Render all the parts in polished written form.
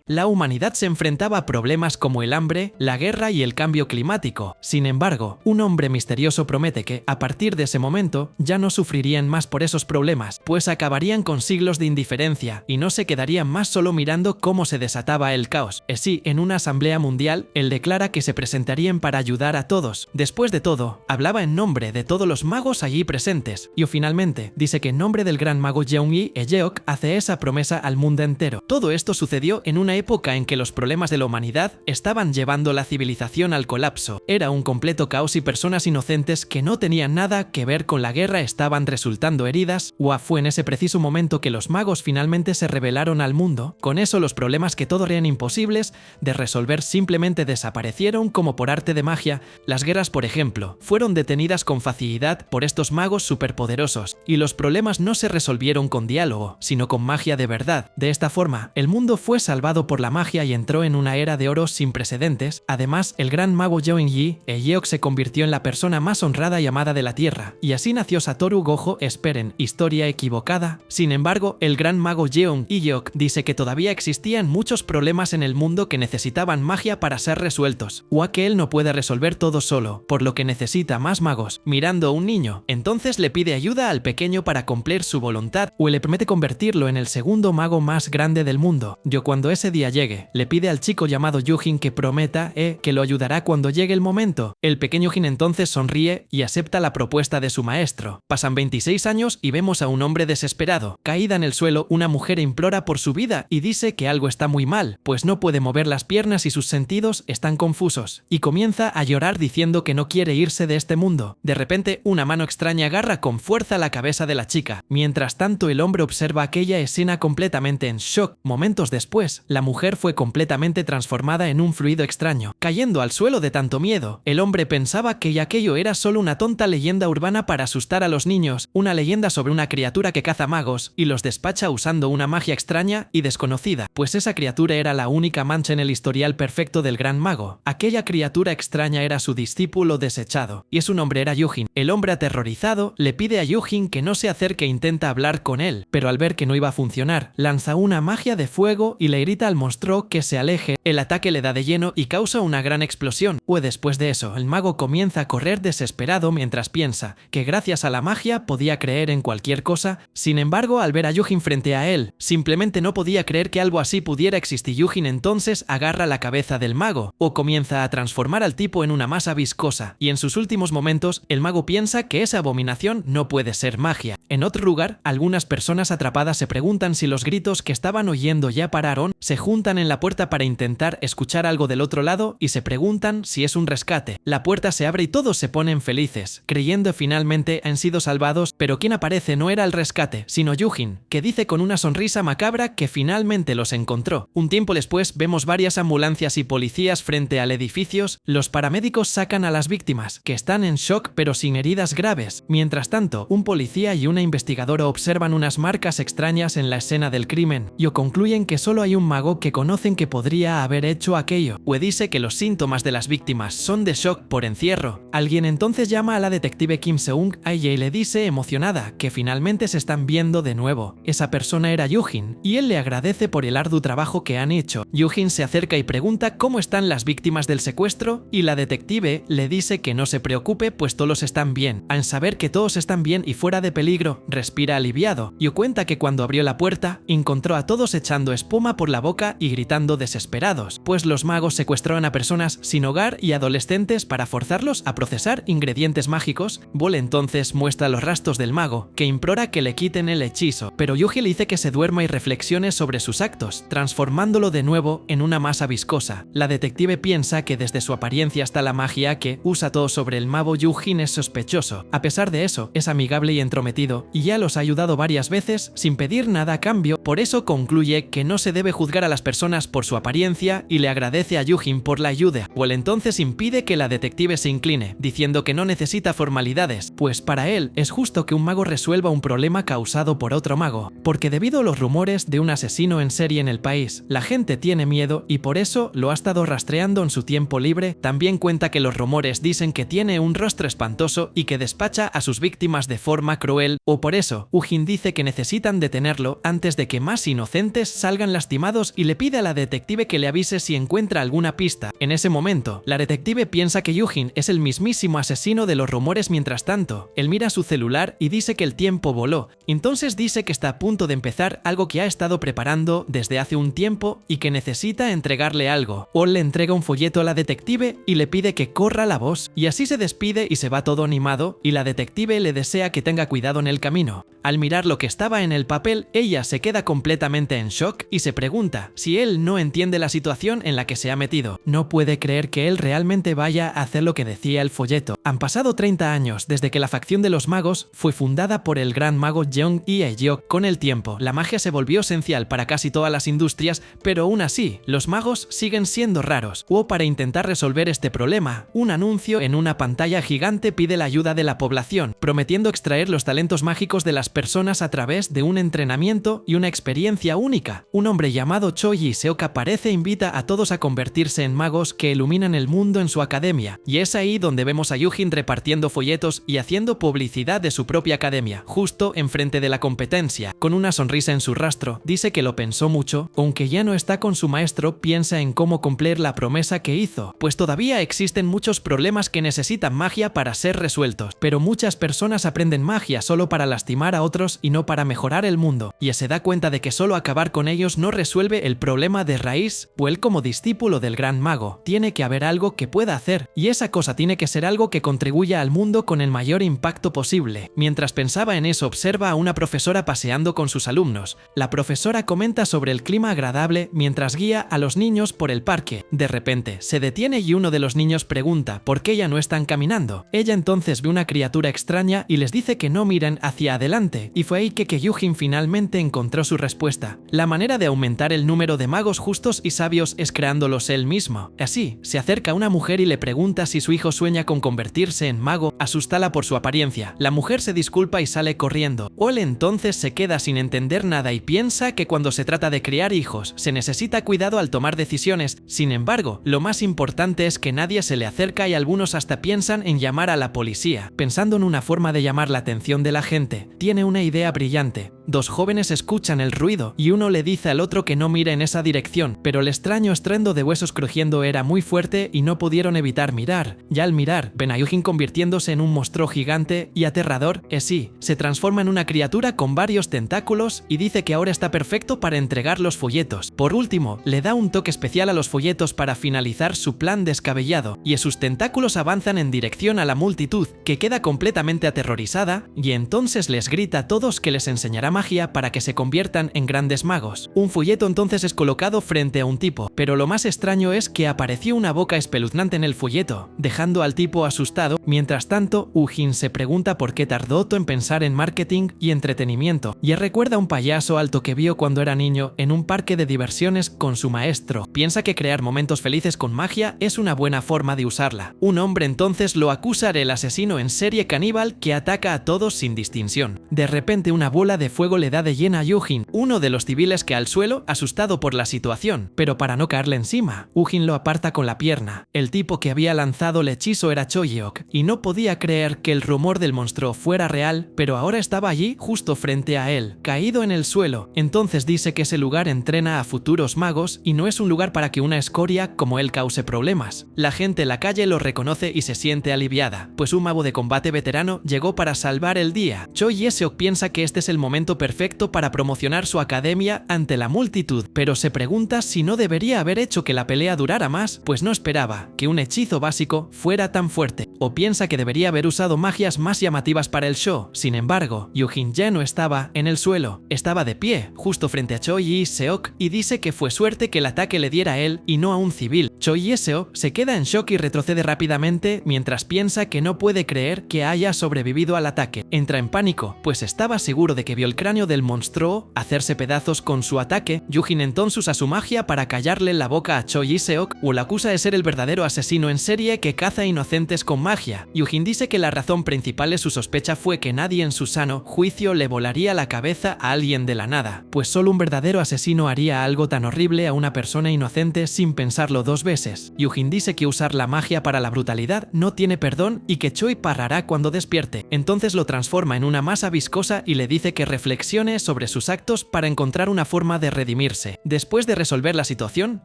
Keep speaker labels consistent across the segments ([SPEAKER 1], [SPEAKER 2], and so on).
[SPEAKER 1] La humanidad se enfrentaba a problemas como el hambre, la guerra y el cambio climático. Sin embargo, un hombre misterioso promete que, a partir de ese momento, ya no sufrirían más por esos problemas, pues acabarían con siglos de indiferencia y no se quedarían más solo mirando cómo se desataba el caos. Así, en una asamblea mundial, él declara que se presentarían para ayudar a todos. Después de todo, hablaba en nombre de todos los magos allí presentes, y finalmente dice que en nombre del gran mago Jeong-yi, Ejeok hace esa promesa al mundo entero. Todo esto sucedió en una época en que los problemas de la humanidad estaban llevando la civilización al colapso. Era un completo caos y personas inocentes que no tenían nada que ver con la guerra estaban resultando heridas. Fue en ese preciso momento que los magos finalmente se revelaron al mundo. Con eso los problemas que todos eran imposibles de resolver simplemente desaparecieron como por arte de magia. Las guerras, por ejemplo, fueron detenidas con facilidad por estos magos superpoderosos, y los problemas no se resolvieron con diálogo, sino con magia de verdad. De esta forma, el mundo fue salvado por la magia y entró en una era de oro sin precedentes. Además, el gran mago Jeong-yi, Ejeok, se convirtió en la persona más honrada y amada de la Tierra, y así nació Satoru Gojo. Esperen, historia equivocada. Sin embargo, el gran mago Jeong-yi dice que todavía existían muchos problemas en el mundo que necesitaban magia para ser resueltos, o que él no puede resolver todo solo, por lo que necesita más magos. Mirando a un niño, entonces le pide ayuda al pequeño para cumplir su voluntad, o le promete convertirlo en el segundo mago más grande del mundo. Cuando ese día llegue, le pide al chico llamado Yujin que prometa que lo ayudará cuando llegue el momento. El pequeño Jin entonces sonríe y acepta la propuesta de su maestro. Pasan 26 años y vemos a un hombre desesperado. Caída en el suelo, una mujer implora por su vida y dice que algo está muy mal, pues no puede mover las piernas y sus sentidos están confusos, y comienza a llorar diciendo que no quiere irse de este mundo. De repente, una mano extraña agarra con fuerza la cabeza de la chica. Mientras tanto, el hombre observa aquella escena completamente en shock. Momentos después, la mujer fue completamente transformada en un fluido extraño, cayendo al suelo de tanto miedo. El hombre pensaba que aquello era solo una tonta leyenda urbana para asustar a los niños, una leyenda sobre una criatura que caza magos y los despacha usando una magia extraña y desconocida, pues esa criatura era la única mancha en el historial perfecto del gran mago. Aquella criatura extraña era su discípulo desechado, y su nombre era Yujin. El hombre aterrorizado le pide a Yujin que no se acerque e intenta hablar con él, pero al ver que no iba a funcionar, lanza una magia de fuego y le grita al monstruo que se aleje. El ataque le da de lleno y causa una gran explosión. Después de eso, el mago comienza a correr desesperado mientras piensa que gracias a la magia podía creer en cualquier cosa. Sin embargo, al ver a Yujin frente a él, simplemente no podía creer que algo así pudiera existir. Yujin entonces agarra la cabeza del mago, comienza a transformar al tipo en una masa viscosa, y en sus últimos momentos, el mago piensa que esa abominación no puede ser magia. En otro lugar, algunas personas atrapadas se preguntan si los gritos que estaban oyendo ya pararon. Se juntan en la puerta para intentar escuchar algo del otro lado y se preguntan si es un rescate. La puerta se abre y todos se ponen felices, creyendo finalmente han sido salvados, pero quien aparece no era el rescate, sino Yujin, que dice con una sonrisa macabra que finalmente los encontró. Un tiempo después vemos varias ambulancias y policías frente al edificio. Los paramédicos sacan a las víctimas, que están en shock pero sin heridas graves. Mientras tanto, un policía y una investigadora observan unas marcas extrañas en la escena del crimen, y concluyen que solo hay un mago que conocen que podría haber hecho aquello. Dice que los síntomas de las víctimas son de shock por encierro. Alguien entonces llama a la detective Kim Seung a ella y le dice emocionada que finalmente se están viendo de nuevo. Esa persona era Yujin, y él le agradece por el arduo trabajo que han hecho. Yujin se acerca y pregunta cómo están las víctimas del secuestro, y la detective le dice que no se preocupe pues todos están bien. Al saber que todos están bien y fuera de peligro, respira aliviado. Cuenta que cuando abrió la puerta, encontró a todos echando espuma por la boca y gritando desesperados, pues los magos secuestraron a personas sin hogar y adolescentes para forzarlos a procesar ingredientes mágicos. Bole entonces muestra los rastros del mago, que implora que le quiten el hechizo, pero Yuji le dice que se duerma y reflexione sobre sus actos, transformándolo de nuevo en una masa viscosa. La detective piensa que desde su apariencia hasta la magia que usa todo sobre el mago Yujin es sospechoso. A pesar de eso, es amigable y entrometido, y ya los ha ayudado varias veces sin pedir nada a cambio. Por eso concluye que no se debe juzgar a las personas por su apariencia y le agradece a Yujin por la ayuda. Él entonces impide que la detective se incline, diciendo que no necesita formalidades, pues para él es justo que un mago resuelva un problema causado por otro mago, porque debido a los rumores de un asesino en serie en el país, la gente tiene miedo y por eso lo ha estado rastreando en su tiempo libre. También cuenta que los rumores dicen que tiene un rostro espantoso y que despacha a sus víctimas de forma cruel, por eso Yujin dice que necesitan detenerlo antes de que más inocentes salgan lastimados. y le pide a la detective que le avise si encuentra alguna pista. En ese momento, la detective piensa que Yujin es el mismísimo asesino de los rumores. Mientras tanto, él mira su celular y dice que el tiempo voló. Entonces dice que está a punto de empezar algo que ha estado preparando desde hace un tiempo y que necesita entregarle algo. Paul le entrega un folleto a la detective y le pide que corra la voz, y así se despide y se va todo animado, y la detective le desea que tenga cuidado en el camino. Al mirar lo que estaba en el papel, ella se queda completamente en shock y se pregunta si él no entiende la situación en la que se ha metido. No puede creer que él realmente vaya a hacer lo que decía el folleto. Han pasado 30 años desde que la facción de los magos fue fundada por el gran mago Jeong Ie-jeok. Con el tiempo, la magia se volvió esencial para casi todas las industrias, pero aún así, los magos siguen siendo raros. Para intentar resolver este problema, un anuncio en una pantalla gigante pide la ayuda de la población, prometiendo extraer los talentos mágicos de las personas a través de un entrenamiento y una experiencia única. Un hombre llamado Cho Ji-seok aparece e invita a todos a convertirse en magos que iluminan el mundo en su academia, y es ahí donde vemos a Yujin repartiendo folletos y haciendo publicidad de su propia academia, justo enfrente de la competencia. Con una sonrisa en su rostro, dice que lo pensó mucho, aunque ya no está con su maestro, piensa en cómo cumplir la promesa que hizo, pues todavía existen muchos problemas que necesitan magia para ser resueltos, pero muchas personas aprenden magia solo para lastimar a otros y no para mejorar el mundo, y se da cuenta de que solo acabar con ellos no resuelve el problema de raíz, pues él como discípulo del gran mago, tiene que haber algo que pueda hacer, y esa cosa tiene que ser algo que contribuya al mundo con el mayor impacto posible. Mientras pensaba en eso, observa a una profesora paseando con sus alumnos. La profesora comenta sobre el clima agradable mientras guía a los niños por el parque. De repente, se detiene y uno de los niños pregunta por qué ya no están caminando. Ella entonces ve una criatura extraña y les dice que no miren hacia adelante, y fue ahí que Yujin finalmente encontró su respuesta. La manera de aumentar el número de magos justos y sabios es creándolos él mismo. Así, se acerca a una mujer y le pregunta si su hijo sueña con convertirse en mago, asustada por su apariencia. La mujer se disculpa y sale corriendo. Ole entonces se queda sin entender nada y piensa que cuando se trata de criar hijos, se necesita cuidado al tomar decisiones. Sin embargo, lo más importante es que nadie se le acerca y algunos hasta piensan en llamar a la policía. Pensando en una forma de llamar la atención de la gente, tiene una idea brillante. Dos jóvenes escuchan el ruido y uno le dice al otro que no mire en esa dirección, pero el extraño estruendo de huesos crujiendo era muy fuerte y no pudieron evitar mirar. Ya al mirar, ven a Yujin convirtiéndose en un monstruo gigante y aterrador, sí, se transforma en una criatura con varios tentáculos y dice que ahora está perfecto para entregar los folletos. Por último, le da un toque especial a los folletos para finalizar su plan descabellado, y sus tentáculos avanzan en dirección a la multitud, que queda completamente aterrorizada, y entonces les grita a todos que les enseñará magia para que se conviertan en grandes magos. Un folleto entonces es colocado frente a un tipo, pero lo más extraño es que apareció una boca espeluznante en el folleto, dejando al tipo asustado. Mientras tanto, Yujin se pregunta por qué tardó tanto en pensar en marketing y entretenimiento, y recuerda a un payaso alto que vio cuando era niño en un parque de diversiones con su maestro. Piensa que crear momentos felices con magia es una buena forma de usarla. Un hombre entonces lo acusa del asesino en serie caníbal que ataca a todos sin distinción. De repente una bola de fuego le da de lleno a Yujin, uno de los civiles, que al suelo, asustado por la situación, pero para no caerle encima, Yujin lo aparta con la pierna. El tipo que había lanzado el hechizo era Cho Ji-seok, y no podía creer que el rumor del monstruo fuera real, pero ahora estaba allí justo frente a él, caído en el suelo. Entonces dice que ese lugar entrena a futuros magos y no es un lugar para que una escoria como él cause problemas. La gente en la calle lo reconoce y se siente aliviada, pues un mago de combate veterano llegó para salvar el día. Cho Ji-seok piensa que este es el momento perfecto para promocionar su academia ante la multitud, pero se pregunta si no debería haber hecho que la pelea durara más, pues no esperaba que un hechizo básico fuera tan fuerte, o piensa que debería haber usado magias más llamativas para el show. Sin embargo, Yujin ya no estaba en el suelo, estaba de pie, justo frente a Cho Ji-seok, y dice que fue suerte que el ataque le diera a él y no a un civil. Cho Ji-seok se queda en shock y retrocede rápidamente mientras piensa que no puede creer que haya sobrevivido al ataque. Entra en pánico, pues estaba seguro de que vio el cráneo del monstruo hacerse pedazos con su ataque. Yujin entonces usa su magia para callarle la boca a Cho Ji-seok, o la acusa de ser el verdadero asesino en serie que caza inocentes con magia. Yoo-jin dice que la razón principal de su sospecha fue que nadie en su sano juicio le volaría la cabeza a alguien de la nada, pues solo un verdadero asesino haría algo tan horrible a una persona inocente sin pensarlo dos veces. Yoo-jin dice que usar la magia para la brutalidad no tiene perdón y que Choi parará cuando despierte. Entonces lo transforma en una masa viscosa y le dice que reflexione sobre sus actos para encontrar una forma de redimirse. Después de resolver la situación,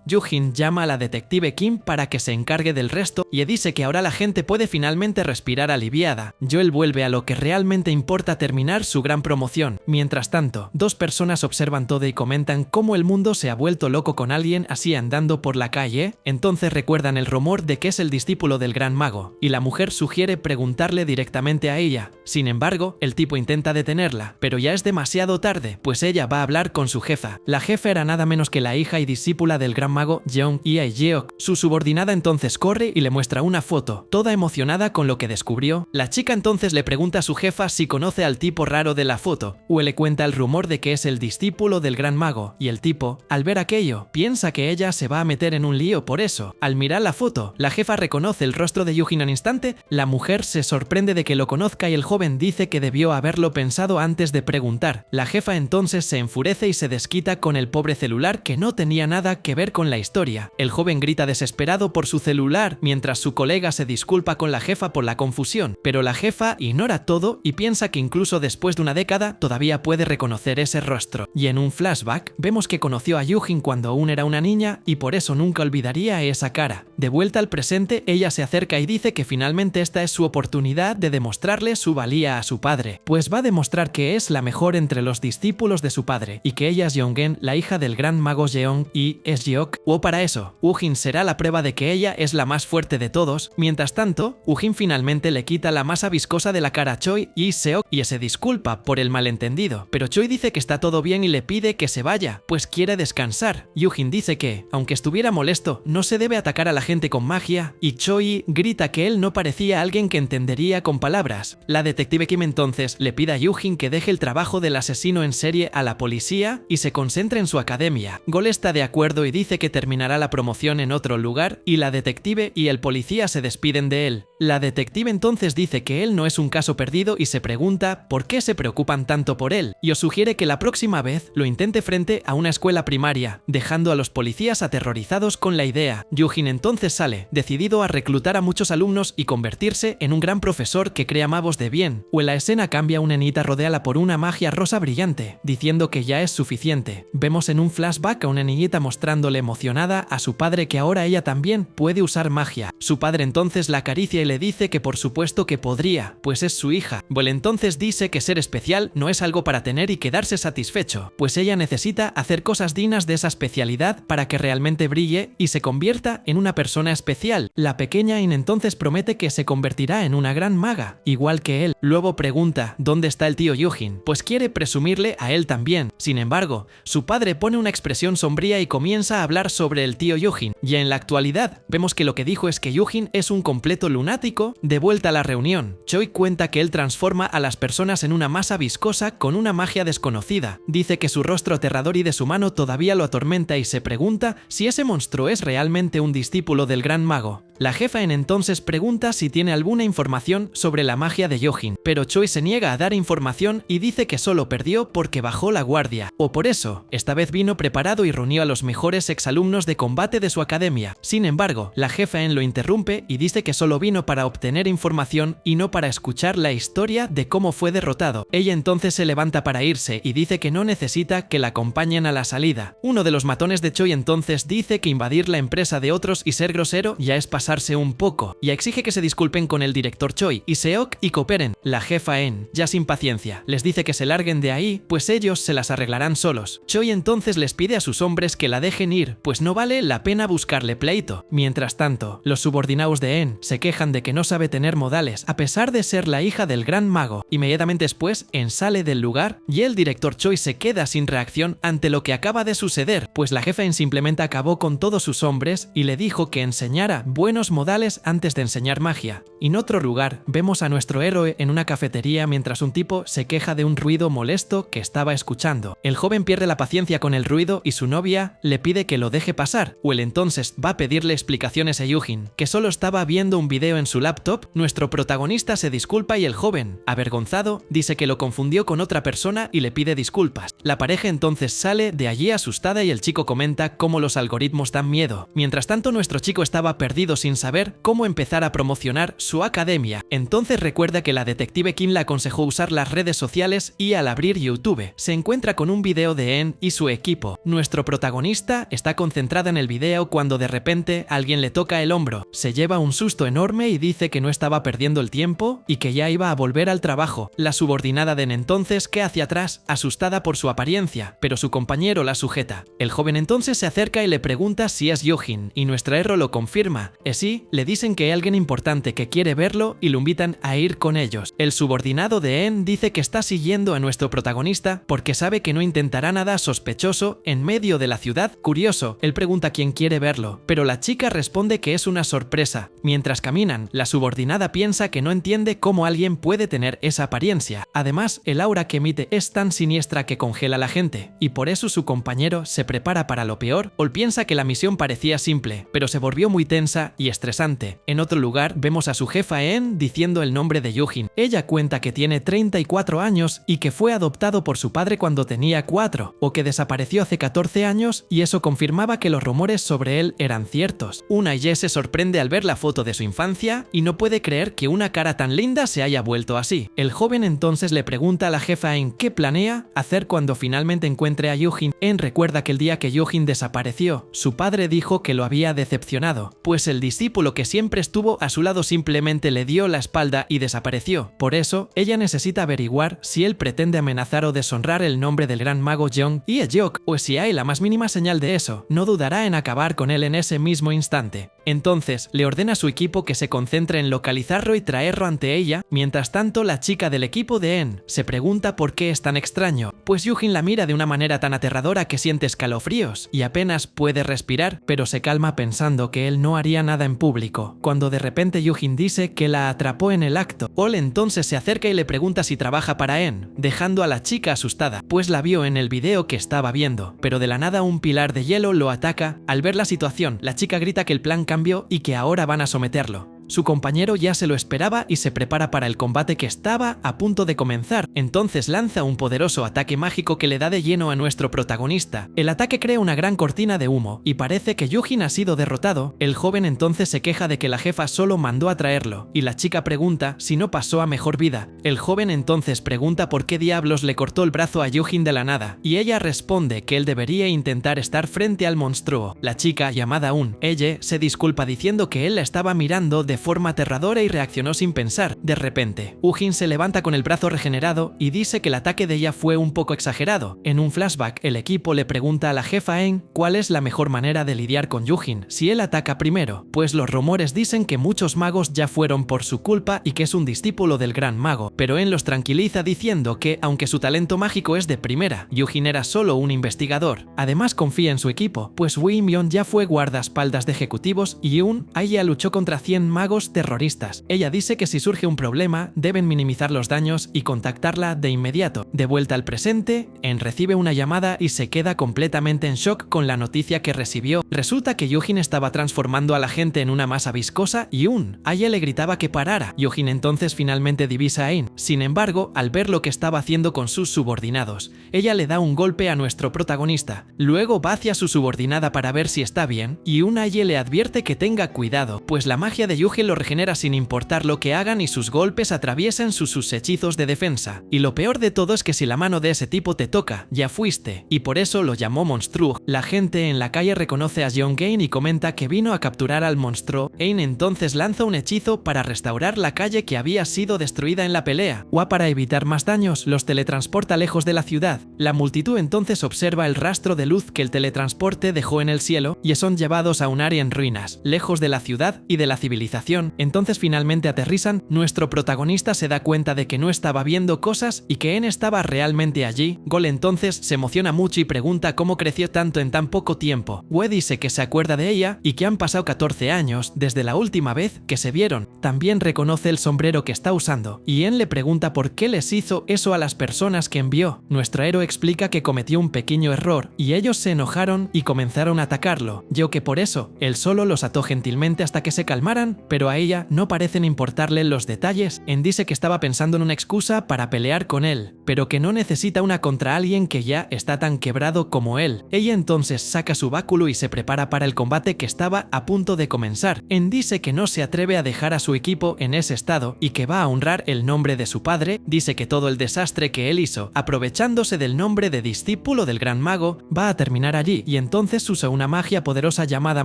[SPEAKER 1] Yoo-jin llama a la detective Kim para que se encargue del resto y dice que ahora la gente puede finalmente respirar aliviada. Joel vuelve a lo que realmente importa, terminar su gran promoción. Mientras tanto, dos personas observan todo y comentan cómo el mundo se ha vuelto loco con alguien así andando por la calle. Entonces recuerdan el rumor de que es el discípulo del gran mago, y la mujer sugiere preguntarle directamente a ella. Sin embargo, el tipo intenta detenerla, pero ya es demasiado tarde, pues ella va a hablar con su jefa. La jefa era nada menos que la hija y discípula del gran mago Jeong Hye-jeok. Su subordinada entonces corre y le muestra una foto, toda emocionada con lo que descubrió. La chica entonces le pregunta a su jefa si conoce al tipo raro de la foto, o le cuenta el rumor de que es el discípulo del gran mago, y el tipo, al ver aquello, piensa que ella se va a meter en un lío por eso. Al mirar la foto, la jefa reconoce el rostro de Yoo-jin al instante. La mujer se sorprende de que lo conozca y el joven dice que debió haberlo pensado antes de preguntar. La jefa entonces se enfurece y se desquita con el pobre celular que no tenía nada que ver con la historia. El joven grita desesperado por su celular mientras su colega se disculpa con la jefa por la confusión, pero la jefa ignora todo y piensa que incluso después de una década todavía puede reconocer ese rostro. Y en un flashback vemos que conoció a Yoo-jin cuando aún era una niña y por eso nunca olvidaría esa cara. De vuelta al presente, ella se acerca y dice que finalmente esta es su oportunidad de demostrarle su valía a su padre, pues va a demostrar que es la mejor entre los discípulos de su padre y que ella es Yeongen, la hija del gran mago Jeong y es Jeok. O para eso, Woo-jin será la prueba de que ella es la más fuerte de todos. Mientras tanto, Woo-jin finalmente le quita la masa viscosa de la cara a Choi y Seok y se disculpa por el malentendido, pero Choi dice que está todo bien y le pide que se vaya, pues quiere descansar. Yoo-jin dice que, aunque estuviera molesto, no se debe atacar a la gente con magia, y Choi grita que él no parecía alguien que entendería con palabras. La detective Kim entonces le pide a Yoo-jin que deje el trabajo del asesino en serie a la policía y se concentre en su academia. Gol está de acuerdo y dice que terminará la promoción en otro lugar, y la detective y el policía se despiden de él. La detective entonces dice que él no es un caso perdido y se pregunta por qué se preocupan tanto por él, y os sugiere que la próxima vez lo intente frente a una escuela primaria, dejando a los policías aterrorizados con la idea. Yoo-jin entonces sale, decidido a reclutar a muchos alumnos y convertirse en un gran profesor que crea magos de bien. O en la escena cambia, una nenita rodeala por una magia rosa brillante, diciendo que ya es suficiente. Vemos en un flashback a una niñita mostrándole emocionada a su padre que ahora ella también puede usar magia. Su padre entonces la acaricia y le dice que por supuesto que podría, pues es su hija. Well entonces dice que ser especial no es algo para tener y quedarse satisfecho, pues ella necesita hacer cosas dignas de esa especialidad para que realmente brille y se convierta en una persona especial. La pequeña In entonces promete que se convertirá en una gran maga, igual que él. Luego pregunta ¿dónde está el tío Yoo-jin? Pues quiere presumirle a él también. Sin embargo, su padre pone una expresión sombría y comienza a hablar sobre el tío Yoo-jin. Y en la actualidad, vemos que lo que dijo es que Yoo-jin es un completo lunático. De vuelta a la reunión, Choi cuenta que él transforma a las personas en una masa viscosa con una magia desconocida. Dice que su rostro aterrador y deshumano todavía lo atormenta y se pregunta si ese monstruo es realmente un discípulo del gran mago. La jefa en entonces pregunta si tiene alguna información sobre la magia de Yoo-jin, pero Choi se niega a dar información y dice que solo perdió porque bajó la guardia. O por eso, esta vez vino preparado y reunió a los mejores exalumnos de combate de su academia. Sin embargo, la jefa en lo interrumpe y dice que solo vino para obtener información y no para escuchar la historia de cómo fue derrotado. Ella entonces se levanta para irse y dice que no necesita que la acompañen a la salida. Uno de los matones de Choi entonces dice que invadir la empresa de otros y ser grosero ya es pasarse un poco, y exige que se disculpen con el director Choi y Seok y cooperen. La jefa En, ya sin paciencia, les dice que se larguen de ahí, pues ellos se las arreglarán solos. Choi entonces les pide a sus hombres que la dejen ir, pues no vale la pena buscarle pleito. Mientras tanto, los subordinados de En se quejan de que no sabe tener modales, a pesar de ser la hija del gran mago. Inmediatamente después, En sale del lugar y el director Choi se queda sin reacción ante lo que acaba de suceder, pues la jefa En simplemente acabó con todos sus hombres y le dijo que enseñara buen buenos modales antes de enseñar magia. En otro lugar, vemos a nuestro héroe en una cafetería mientras un tipo se queja de un ruido molesto que estaba escuchando. El joven pierde la paciencia con el ruido y su novia le pide que lo deje pasar. Él entonces va a pedirle explicaciones a Yujin, que solo estaba viendo un video en su laptop. Nuestro protagonista se disculpa y el joven, avergonzado, dice que lo confundió con otra persona y le pide disculpas. La pareja entonces sale de allí asustada y el chico comenta cómo los algoritmos dan miedo. Mientras tanto, nuestro chico estaba perdido sin saber cómo empezar a promocionar su academia. Entonces recuerda que la detective Kim le aconsejó usar las redes sociales y al abrir YouTube se encuentra con un video de En y su equipo. Nuestro protagonista está concentrada en el video cuando de repente alguien le toca el hombro. Se lleva un susto enorme y dice que no estaba perdiendo el tiempo y que ya iba a volver al trabajo. La subordinada de En entonces cae hacia atrás, asustada por su apariencia, pero su compañero la sujeta. El joven entonces se acerca y le pregunta si es Yujin, y nuestro héroe lo confirma. Sí, le dicen que hay alguien importante que quiere verlo y lo invitan a ir con ellos. El subordinado de En dice que está siguiendo a nuestro protagonista porque sabe que no intentará nada sospechoso en medio de la ciudad. Curioso, él pregunta quién quiere verlo, pero la chica responde que es una sorpresa. Mientras caminan, la subordinada piensa que no entiende cómo alguien puede tener esa apariencia. Además, el aura que emite es tan siniestra que congela a la gente, y por eso su compañero se prepara para lo peor. Ol piensa que la misión parecía simple, pero se volvió muy tensa y estresante. En otro lugar, vemos a su jefa En diciendo el nombre de Yujin. Ella cuenta que tiene 34 años y que fue adoptado por su padre cuando tenía 4, o que desapareció hace 14 años, y eso confirmaba que los rumores sobre él eran ciertos. Una-Ye se sorprende al ver la foto de su infancia y no puede creer que una cara tan linda se haya vuelto así. El joven entonces le pregunta a la jefa En qué planea hacer cuando finalmente encuentre a Yujin. En recuerda que el día que Yujin desapareció, su padre dijo que lo había decepcionado, pues el discípulo que siempre estuvo a su lado simplemente le dio la espalda y desapareció. Por eso, ella necesita averiguar si él pretende amenazar o deshonrar el nombre del gran mago Jeong y Ejeok, o si hay la más mínima señal de eso, no dudará en acabar con él en ese mismo instante. Entonces, le ordena a su equipo que se concentre en localizarlo y traerlo ante ella. Mientras tanto, la chica del equipo de En se pregunta por qué es tan extraño, pues Yujin la mira de una manera tan aterradora que siente escalofríos y apenas puede respirar, pero se calma pensando que él no haría nada en público, cuando de repente Yujin dice que la atrapó en el acto. Ol entonces se acerca y le pregunta si trabaja para En, dejando a la chica asustada, pues la vio en el video que estaba viendo, pero de la nada un pilar de hielo lo ataca. Al ver la situación, la chica grita que el plan cambió y que ahora van a someterlo. Su compañero ya se lo esperaba y se prepara para el combate que estaba a punto de comenzar. Entonces lanza un poderoso ataque mágico que le da de lleno a nuestro protagonista. El ataque crea una gran cortina de humo y parece que Yujin ha sido derrotado. El joven entonces se queja de que la jefa solo mandó a traerlo y la chica pregunta si no pasó a mejor vida. El joven entonces pregunta por qué diablos le cortó el brazo a Yujin de la nada y ella responde que él debería intentar estar frente al monstruo. La chica, llamada Un-Ye, se disculpa diciendo que él la estaba mirando de forma aterradora y reaccionó sin pensar. De repente, Yujin se levanta con el brazo regenerado y dice que el ataque de ella fue un poco exagerado. En un flashback, el equipo le pregunta a la jefa En cuál es la mejor manera de lidiar con Yujin si él ataca primero, pues los rumores dicen que muchos magos ya fueron por su culpa y que es un discípulo del gran mago, pero En los tranquiliza diciendo que, aunque su talento mágico es de primera, Yujin era solo un investigador. Además confía en su equipo, pues Wei Myon ya fue guardaespaldas de ejecutivos y ella luchó contra 100 magos terroristas. Ella dice que si surge un problema, deben minimizar los daños y contactarla de inmediato. De vuelta al presente, En recibe una llamada y se queda completamente en shock con la noticia que recibió. Resulta que Yujin estaba transformando a la gente en una masa viscosa y ella le gritaba que parara. Yujin entonces finalmente divisa a En. Sin embargo, al ver lo que estaba haciendo con sus subordinados, ella le da un golpe a nuestro protagonista. Luego va hacia su subordinada para ver si está bien y Ye le advierte que tenga cuidado, pues la magia de Yujin lo regenera sin importar lo que hagan y sus golpes atraviesen sus hechizos de defensa. Y lo peor de todo es que si la mano de ese tipo te toca, ya fuiste, y por eso lo llamó monstruo. La gente en la calle reconoce a Jeong-Gain y comenta que vino a capturar al monstruo. En entonces lanza un hechizo para restaurar la calle que había sido destruida en la pelea. Para evitar más daños, los teletransporta lejos de la ciudad. La multitud entonces observa el rastro de luz que el teletransporte dejó en el cielo y son llevados a un área en ruinas, lejos de la ciudad y de la civilización. habitación. Entonces finalmente aterrizan, nuestro protagonista se da cuenta de que no estaba viendo cosas y que En estaba realmente allí. Gol entonces se emociona mucho y pregunta cómo creció tanto en tan poco tiempo. Hue dice que se acuerda de ella y que han pasado 14 años desde la última vez que se vieron. También reconoce el sombrero que está usando y En le pregunta por qué les hizo eso a las personas que envió. Nuestro héroe explica que cometió un pequeño error y ellos se enojaron y comenzaron a atacarlo, yo que por eso él solo los ató gentilmente hasta que se calmaran, pero a ella no parecen importarle los detalles. En dice que estaba pensando en una excusa para pelear con él, pero que no necesita una contra alguien que ya está tan quebrado como él. Ella entonces saca su báculo y se prepara para el combate que estaba a punto de comenzar. En dice que no se atreve a dejar a su equipo en ese estado y que va a honrar el nombre de su padre. Dice que todo el desastre que él hizo, aprovechándose del nombre de discípulo del gran mago, va a terminar allí y entonces usa una magia poderosa llamada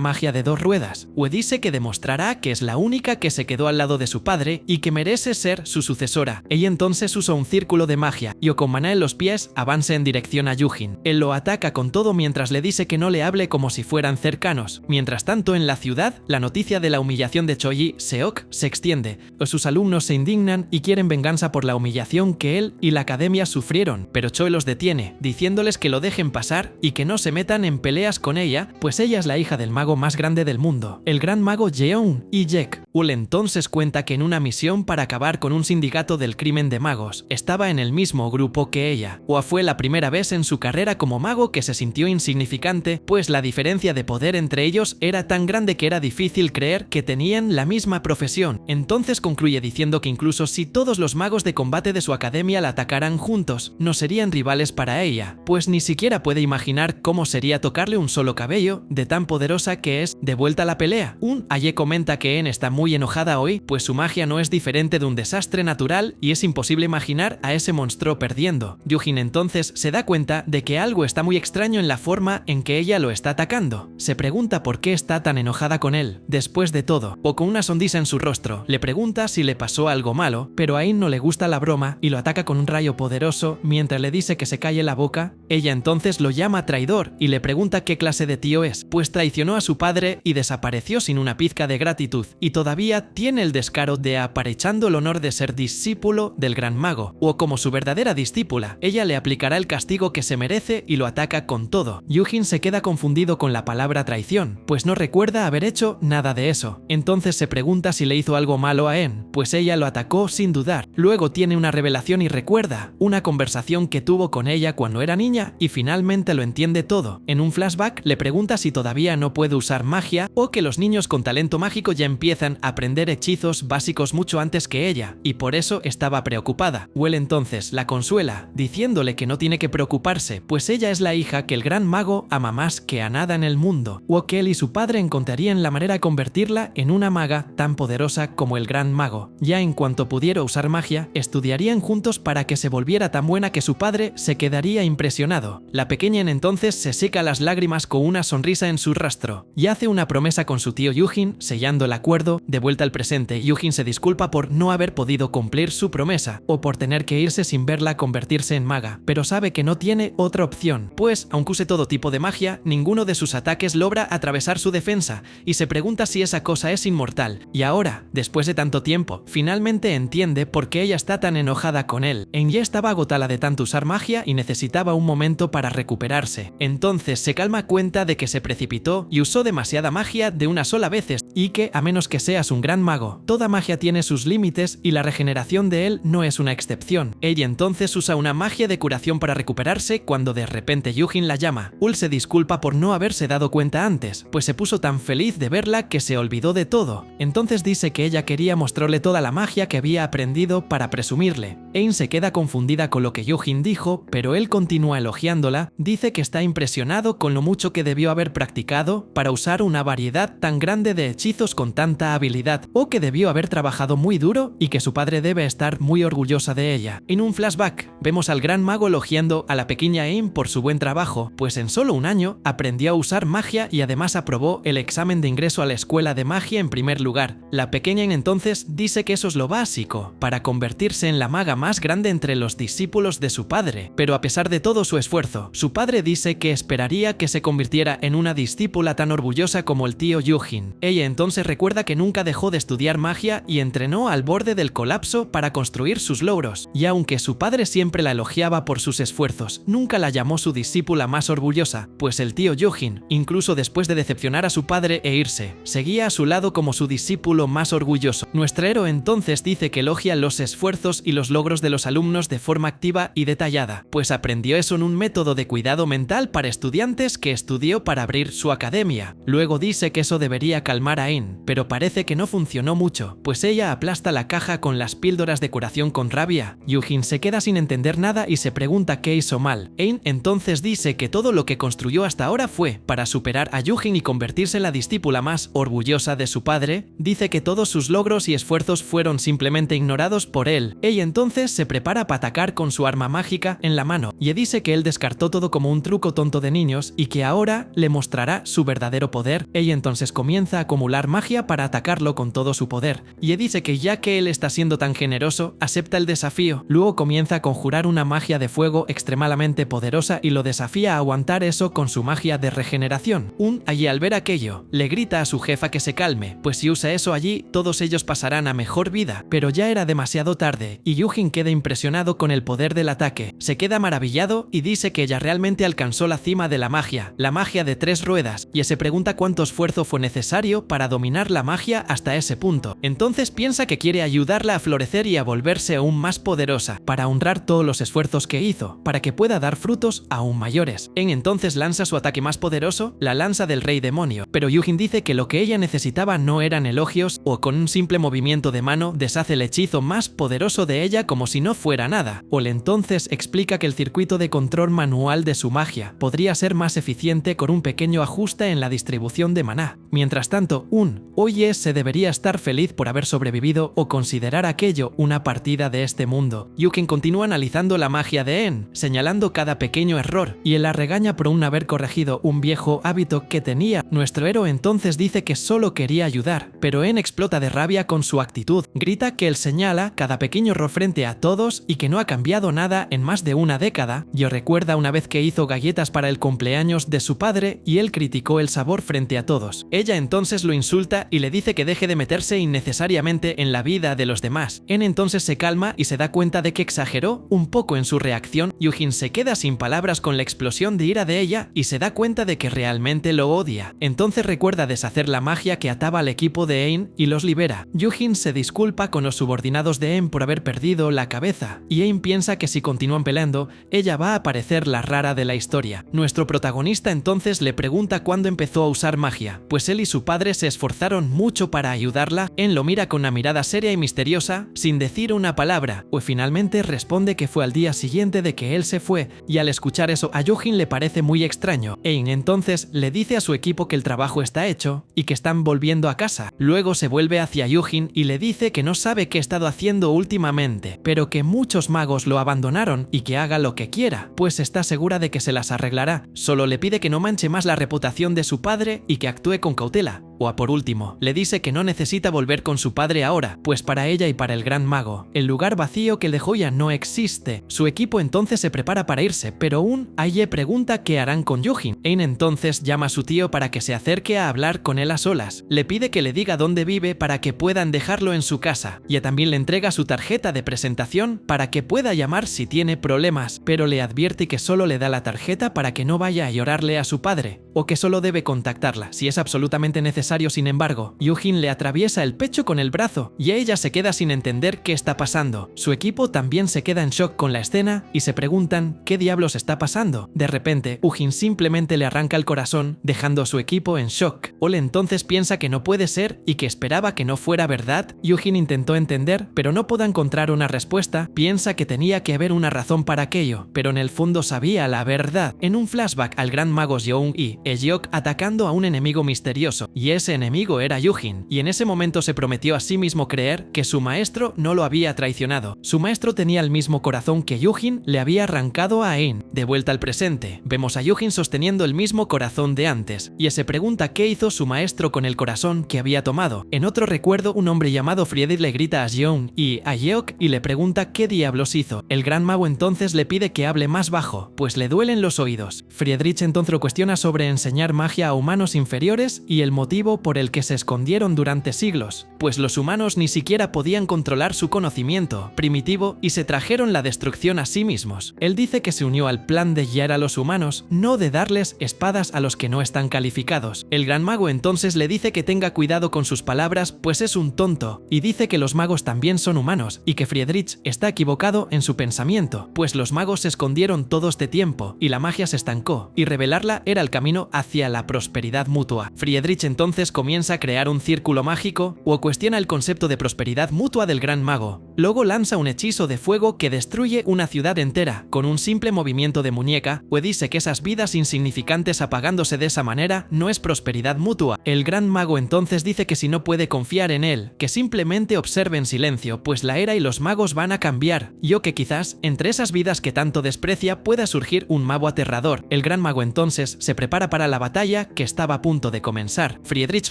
[SPEAKER 1] magia de 2 ruedas. Hue dice que demostrará que es la única que se quedó al lado de su padre y que merece ser su sucesora. Ella entonces usa un círculo de magia y con maná en los pies avanza en dirección a Yujin. Él lo ataca con todo mientras le dice que no le hable como si fueran cercanos. Mientras tanto en la ciudad, la noticia de la humillación de Choji Seok se extiende. Sus alumnos se indignan y quieren venganza por la humillación que él y la academia sufrieron, pero Choi los detiene, diciéndoles que lo dejen pasar y que no se metan en peleas con ella, pues ella es la hija del mago más grande del mundo, el gran mago Jeon y Jaek. Ul entonces cuenta que en una misión para acabar con un sindicato del crimen de magos, estaba en el mismo grupo que ella. Hua fue la primera vez en su carrera como mago que se sintió insignificante, pues la diferencia de poder entre ellos era tan grande que era difícil creer que tenían la misma profesión. Entonces concluye diciendo que incluso si todos los magos de combate de su academia la atacaran juntos, no serían rivales para ella, pues ni siquiera puede imaginar cómo sería tocarle un solo cabello, de tan poderosa que es. De vuelta a la pelea, Aye comenta que En está muy enojada hoy, pues su magia no es diferente de un desastre natural y es imposible imaginar a ese monstruo perdiendo. Yujin entonces se da cuenta de que algo está muy extraño en la forma en que ella lo está atacando. Se pregunta por qué está tan enojada con él. Después de todo, o con una sonrisa en su rostro, le pregunta si le pasó algo malo, pero a In no le gusta la broma y lo ataca con un rayo poderoso mientras le dice que se calle la boca. Ella entonces lo llama traidor y le pregunta qué clase de tío es, pues traicionó a su padre y desapareció sin una pizca de gratitud, y todavía tiene el descaro de aparechando el honor de ser discípulo del gran mago, o como su verdadera discípula. Ella le aplicará el castigo que se merece y lo ataca con todo. Yujin se queda confundido con la palabra traición, pues no recuerda haber hecho nada de eso. Entonces se pregunta si le hizo algo malo a En, pues ella lo atacó sin dudar. Luego tiene una revelación y recuerda una conversación que tuvo con ella cuando era niña y finalmente lo entiende todo. En un flashback le pregunta si todavía no puede usar magia o que los niños con talento mágico ya empiezan a aprender hechizos básicos mucho antes que ella y por eso estaba preocupada. Well entonces la consuela, diciéndole que no tiene que preocuparse, pues ella es la hija que el gran mago ama más que a nada en el mundo, o que él y su padre encontrarían la manera de convertirla en una maga tan poderosa como el gran mago. Ya en cuanto pudiera usar magia, estudiarían juntos para que se volviera tan buena que su padre se quedaría impresionado. La pequeña en entonces se seca las lágrimas con una sonrisa en su rostro y hace una promesa con su tío Yujin, sellando el acuerdo. De vuelta al presente, Yujin se disculpa por no haber podido cumplir su promesa o por tener que irse sin verla convertirse en maga, pero sabe que no tiene otra opción, pues aunque use todo tipo de magia, ninguno de sus ataques logra atravesar su defensa y se pregunta si esa cosa es inmortal. Y ahora, después de tanto tiempo, finalmente entiende por qué ella está tan enojada con él. En ya estaba agotada de tanto usar magia y necesitaba un momento para recuperarse. Entonces se calma cuenta de que se precipitó y usó demasiada magia de una sola vez y que, a menos que seas un gran mago, toda magia tiene sus límites y la regeneración de él no es una excepción. Ella entonces usa una magia de curación para recuperarse cuando de repente Yujin la llama. Ul se disculpa por no haberse dado cuenta antes, pues se puso tan feliz de verla que se olvidó de todo. Entonces dice que ella quería mostrarle toda la magia que había aprendido para presumirle. Ein se queda confundida con lo que Yujin dijo, pero él continúa elogiándola. Dice que está impresionado con lo mucho que debió haber practicado para usar una variedad tan grande de hechizos con tanta habilidad, o que debió haber trabajado muy duro y que su padre debe estar muy orgullosa de ella. En un flashback, vemos al gran mago elogiando a la pequeña Ein por su buen trabajo, pues en solo un año aprendió a usar magia y además aprobó el examen de ingreso a la escuela de magia en primer lugar. La pequeña Ein entonces dice que eso es lo básico para convertirse en la maga más grande entre los discípulos de su padre, pero a pesar de todo su esfuerzo, su padre dice que esperaría que se convirtiera en una discípula tan orgullosa como el tío Yujin. Ella entonces recuerda que nunca dejó de estudiar magia y entrenó al borde del colapso para construir sus logros. Y aunque su padre siempre la elogiaba por sus esfuerzos, nunca la llamó su discípula más orgullosa, pues el tío Yujin, incluso después de decepcionar a su padre e irse, seguía a su lado como su discípulo más orgulloso. Nuestro héroe entonces dice que elogia los esfuerzos y los logros de los alumnos de forma activa y detallada, pues aprendió eso en un método de cuidado mental para estudiantes que estudió para abrir su academia. Luego dice que eso debería calmar a Ain, pero parece que no funcionó mucho, pues ella aplasta la caja con las píldoras de curación con rabia. Yujin se queda sin entender nada y se pregunta qué hizo mal. Ain entonces dice que todo lo que construyó hasta ahora fue para superar a Yujin y convertirse en la discípula más orgullosa de su padre. Dice que todos sus logros y esfuerzos fueron simplemente ignorados por él. Ella entonces se prepara para atacar con su arma mágica en la mano y dice que él descartó todo como un truco tonto de niños y que ahora le mostrará su verdadero poder. Ella entonces comienza a acumular magia para atacarlo con todo su poder y dice que ya que él está siendo tan generoso, acepta el desafío. Luego comienza a conjurar una magia de fuego extremadamente poderosa y lo desafía a aguantar eso con su magia de regeneración. Allí al ver aquello, le grita a su jefa que se calme, pues si usa eso allí, todos ellos pasarán a mejor vida. Pero ya era demasiado tarde y Yujin queda impresionado con el poder del ataque. Se queda maravillado y dice que ella realmente alcanzó la cima de la magia de 3 ruedas, y se pregunta cuánto esfuerzo fue necesario para dominar la magia hasta ese punto. Entonces piensa que quiere ayudarla a florecer y a volverse aún más poderosa, para honrar todos los esfuerzos que hizo, para que pueda dar frutos aún mayores. Entonces lanza su ataque más poderoso, la lanza del rey demonio, pero Yujin dice que lo que ella necesitaba no eran elogios o con un simple movimiento de mano deshace el hechizo más poderoso de ella como si no fuera nada. Entonces explica que el circuito de control manual de su magia podría ser más eficiente con un pequeño ajuste en la distribución de maná. Mientras tanto, Oye se debería estar feliz por haber sobrevivido o considerar aquello una partida de este mundo. Yujin continúa analizando la magia de En, señalando cada pequeño error, y él la regaña por un haber corregido un viejo hábito que tenía. Nuestro héroe entonces dice que solo quería ayudar, pero En explota de rabia con su actitud. Grita que él señala cada pequeño error frente a todos y que no ha cambiado nada en más de una década. Yo recuerda una vez que hizo galletas para el cumpleaños de su padre y él criticó el sabor frente a todos. Ella entonces lo insulta y le dice que deje de meterse innecesariamente en la vida de los demás. En entonces se calma y se da cuenta de que exageró un poco en su reacción. Yujin se queda sin palabras con la explosión de ira de ella y se da cuenta de que realmente lo odia. Entonces recuerda deshacer la magia que ataba al equipo de Ain y los libera. Yujin se disculpa con los subordinados de Ain por haber perdido la cabeza y Ain piensa que si continúan peleando, ella va a parecer la rara de la historia. Nuestro protagonista entonces le pregunta cuándo empezó a usar magia, pues él y su padre se esforzaron mucho para ayudarla. Ain lo mira con una mirada seria y misteriosa, sin decir una palabra, finalmente responde que fue al día siguiente de que él se fue, y al escuchar eso a Yujin le parece muy extraño. Ain entonces le dice a su equipo que el trabajo está hecho y que están volviendo a casa. Luego se vuelve hacia Yujin y le dice que no sabe qué ha estado haciendo últimamente, pero que muchos magos lo abandonaron y que haga lo que quiera, pues está segura de que se las arreglará. Solo le pide que no manche más la reputación de su padre y que actúe con cautela. Por último, le dice que no necesita volver con su padre ahora, pues para ella y para el gran mago, el lugar vacío que él dejó ya no existe. Su equipo entonces se prepara para irse, pero Aye pregunta qué harán con Yujin. Ain entonces llama a su tío para que se acerque a hablar con él a solas. Le pide que le diga dónde vive para que puedan dejarlo en su casa, y también le entrega su tarjeta de presentación para que pueda llamar si tiene problemas, pero le advierte que solo le da la tarjeta para que no vaya a llorarle a su padre, o que solo debe contactarla si es absolutamente necesario. Sin embargo, Yujin le atraviesa el pecho con el brazo y ella se queda sin entender qué está pasando. Su equipo también se queda en shock con la escena y se preguntan qué diablos está pasando. De repente, Yujin simplemente le arranca el corazón, dejando a su equipo en shock. Entonces piensa que no puede ser y que esperaba que no fuera verdad. Yujin intentó entender, pero no pudo encontrar una respuesta. Piensa que tenía que haber una razón para aquello, pero en el fondo sabía la verdad. En un flashback al gran mago Jeong y Ejeok atacando a un enemigo misterioso, y ese enemigo era Yujin, y en ese momento se prometió a sí mismo creer que su maestro no lo había traicionado. Su maestro tenía el mismo corazón que Yujin le había arrancado a Ain. De vuelta al presente, vemos a Yujin sosteniendo el mismo corazón de antes, y se pregunta qué hizo su maestro con el corazón que había tomado. En otro recuerdo, un hombre llamado Friedrich le grita a Jeong y a Yeok y le pregunta qué diablos hizo. El gran mago entonces le pide que hable más bajo, pues le duelen los oídos. Friedrich entonces lo cuestiona sobre enseñar magia a humanos inferiores y el motivo motivo por el que se escondieron durante siglos, pues los humanos ni siquiera podían controlar su conocimiento primitivo y se trajeron la destrucción a sí mismos. Él dice que se unió al plan de guiar a los humanos, no de darles espadas a los que no están calificados. El gran mago entonces le dice que tenga cuidado con sus palabras, pues es un tonto, y dice que los magos también son humanos, y que Friedrich está equivocado en su pensamiento, pues los magos se escondieron todo este tiempo, y la magia se estancó, y revelarla era el camino hacia la prosperidad mutua. Friedrich entonces comienza a crear un círculo mágico, o cuestiona el concepto de prosperidad mutua del gran mago. Luego lanza un hechizo de fuego que destruye una ciudad entera, con un simple movimiento de muñeca, o dice que esas vidas insignificantes apagándose de esa manera no es prosperidad mutua. El gran mago entonces dice que si no puede confiar en él, que simplemente observe en silencio, pues la era y los magos van a cambiar, y o que quizás, entre esas vidas que tanto desprecia, pueda surgir un mago aterrador. El gran mago entonces se prepara para la batalla que estaba a punto de comenzar. Friedrich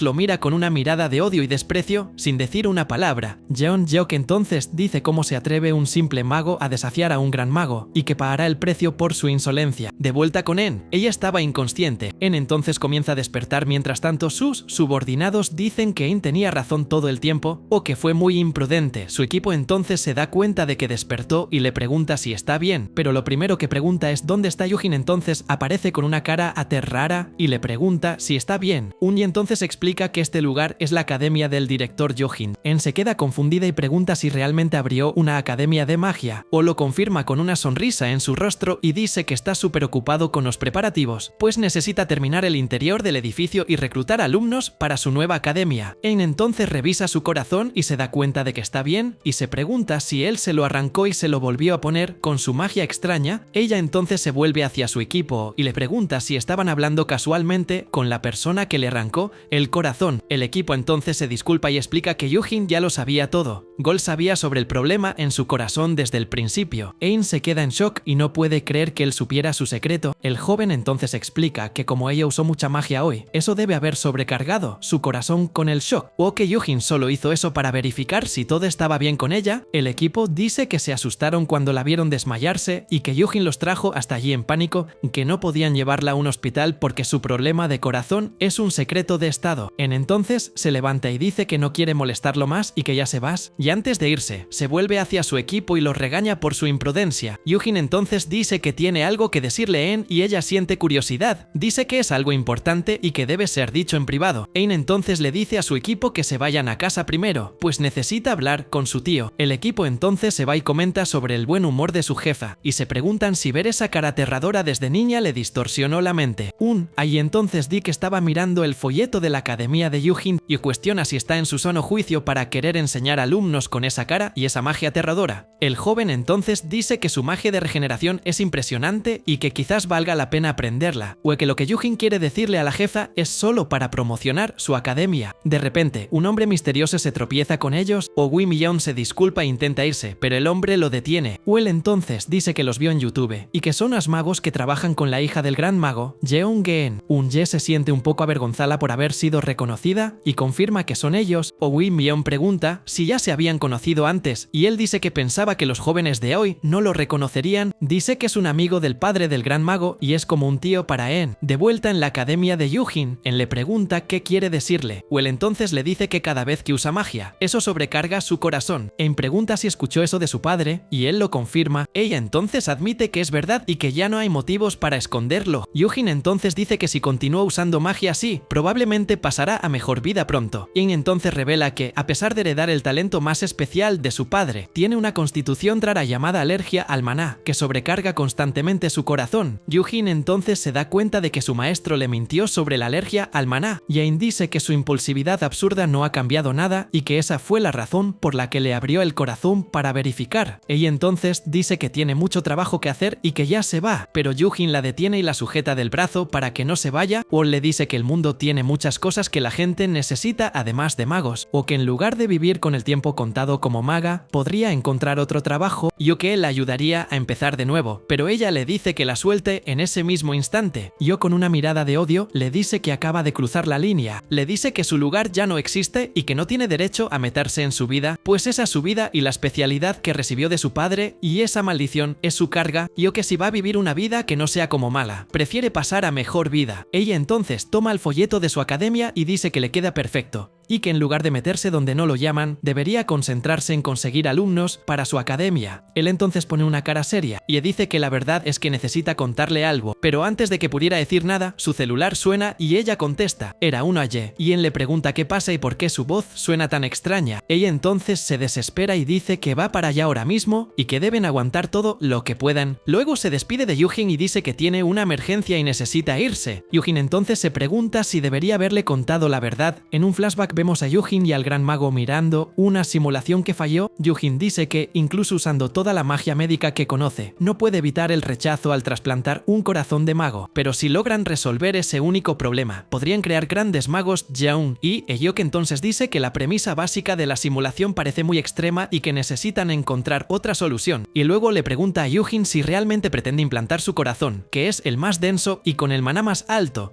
[SPEAKER 1] lo mira con una mirada de odio y desprecio, sin decir una palabra. Jeon Jeok entonces dice cómo se atreve un simple mago a desafiar a un gran mago, y que pagará el precio por su insolencia. De vuelta con En, ella estaba inconsciente. En entonces comienza a despertar, mientras tanto sus subordinados dicen que En tenía razón todo el tiempo, o que fue muy imprudente. Su equipo entonces se da cuenta de que despertó y le pregunta si está bien, pero lo primero que pregunta es ¿dónde está Yujin? Entonces aparece con una cara aterrada y le pregunta si está bien. Un y entonces explica que este lugar es la academia del director Yojin. En se queda confundida y pregunta si realmente abrió una academia de magia, o lo confirma con una sonrisa en su rostro y dice que está súper ocupado con los preparativos, pues necesita terminar el interior del edificio y reclutar alumnos para su nueva academia. En entonces revisa su corazón y se da cuenta de que está bien, y se pregunta si él se lo arrancó y se lo volvió a poner con su magia extraña. Ella entonces se vuelve hacia su equipo y le pregunta si estaban hablando casualmente con la persona que le arrancó el corazón. El equipo entonces se disculpa y explica que Yujin ya lo sabía todo. Gol sabía sobre el problema en su corazón desde el principio. Ein se queda en shock y no puede creer que él supiera su secreto. El joven entonces explica que como ella usó mucha magia hoy, eso debe haber sobrecargado su corazón con el shock, o que Yujin solo hizo eso para verificar si todo estaba bien con ella. El equipo dice que se asustaron cuando la vieron desmayarse y que Yujin los trajo hasta allí en pánico, que no podían llevarla a un hospital porque su problema de corazón es un secreto de estado. En entonces se levanta y dice que no quiere molestarlo más y que ya se vas, y antes de irse, se vuelve hacia su equipo y los regaña por su imprudencia. Yujin entonces dice que tiene algo que decirle a En y ella siente curiosidad. Dice que es algo importante y que debe ser dicho en privado. Ein entonces le dice a su equipo que se vayan a casa primero, pues necesita hablar con su tío. El equipo entonces se va y comenta sobre el buen humor de su jefa, y se preguntan si ver esa cara aterradora desde niña le distorsionó la mente. Ahí entonces Di que estaba mirando el folleto de la academia de Yujin y cuestiona si está en su sano juicio para querer enseñar a alumnos con esa cara y esa magia aterradora. El joven entonces dice que su magia de regeneración es impresionante y que quizás valga la pena aprenderla, o que lo que Yujin quiere decirle a la jefa es solo para promocionar su academia. De repente, un hombre misterioso se tropieza con ellos, o Wim Yeon se disculpa e intenta irse, pero el hombre lo detiene. Él entonces dice que los vio en YouTube y que son los magos que trabajan con la hija del gran mago, Jeon Geen. Ye se siente un poco avergonzada por haber sido reconocida y confirma que son ellos. O Wim Yeon pregunta si ya se habían conocido antes y él dice que pensaba que los jóvenes de hoy no lo reconocerían. Dice que es un amigo del padre del gran mago y es como un tío para En. De vuelta en la academia de Yujin, En le pregunta qué quiere decirle. Él entonces le dice que cada vez que usa magia, eso sobrecarga su corazón. En pregunta si escuchó eso de su padre y él lo confirma. Ella entonces admite que es verdad y que ya no hay motivos para esconderlo. Yujin entonces dice que si continúa usando magia así, probablemente pasará a mejor vida pronto. En entonces revela que, a pesar de heredar el talento más especial de su padre, tiene una constitución rara llamada alergia al maná, que sobrecarga constantemente su corazón. Yujin entonces se da cuenta de que su maestro le mintió sobre la alergia al maná, y Ain dice que su impulsividad absurda no ha cambiado nada y que esa fue la razón por la que le abrió el corazón para verificar. Ella entonces dice que tiene mucho trabajo que hacer y que ya se va, pero Yujin la detiene y la sujeta del brazo para que no se vaya. Won le dice que el mundo tiene muchas cosas que la gente necesita además de magos, o que en lugar de vivir con el tiempo contado, contado como maga, podría encontrar otro trabajo y que él la ayudaría a empezar de nuevo, pero ella le dice que la suelte en ese mismo instante. Yo con una mirada de odio le dice que acaba de cruzar la línea, le dice que su lugar ya no existe y que no tiene derecho a meterse en su vida, pues esa es su vida y la especialidad que recibió de su padre y esa maldición es su carga, y que si va a vivir una vida que no sea como mala, prefiere pasar a mejor vida. Ella entonces toma el folleto de su academia y dice que le queda perfecto, y que en lugar de meterse donde no lo llaman, debería concentrarse en conseguir alumnos para su academia. Él entonces pone una cara seria y dice que la verdad es que necesita contarle algo, pero antes de que pudiera decir nada, su celular suena y ella contesta, era una Y, y él le pregunta qué pasa y por qué su voz suena tan extraña. Ella entonces se desespera y dice que va para allá ahora mismo y que deben aguantar todo lo que puedan. Luego se despide de Yujin y dice que tiene una emergencia y necesita irse. Yujin entonces se pregunta si debería haberle contado la verdad. En un flashback vemos a Yujin y al gran mago mirando una simulación que falló. Yujin dice que, incluso usando toda la magia médica que conoce, no puede evitar el rechazo al trasplantar un corazón de mago, pero si logran resolver ese único problema, podrían crear grandes magos Jaun, y Eyoke entonces dice que la premisa básica de la simulación parece muy extrema y que necesitan encontrar otra solución, y luego le pregunta a Yujin si realmente pretende implantar su corazón, que es el más denso y con el maná más alto.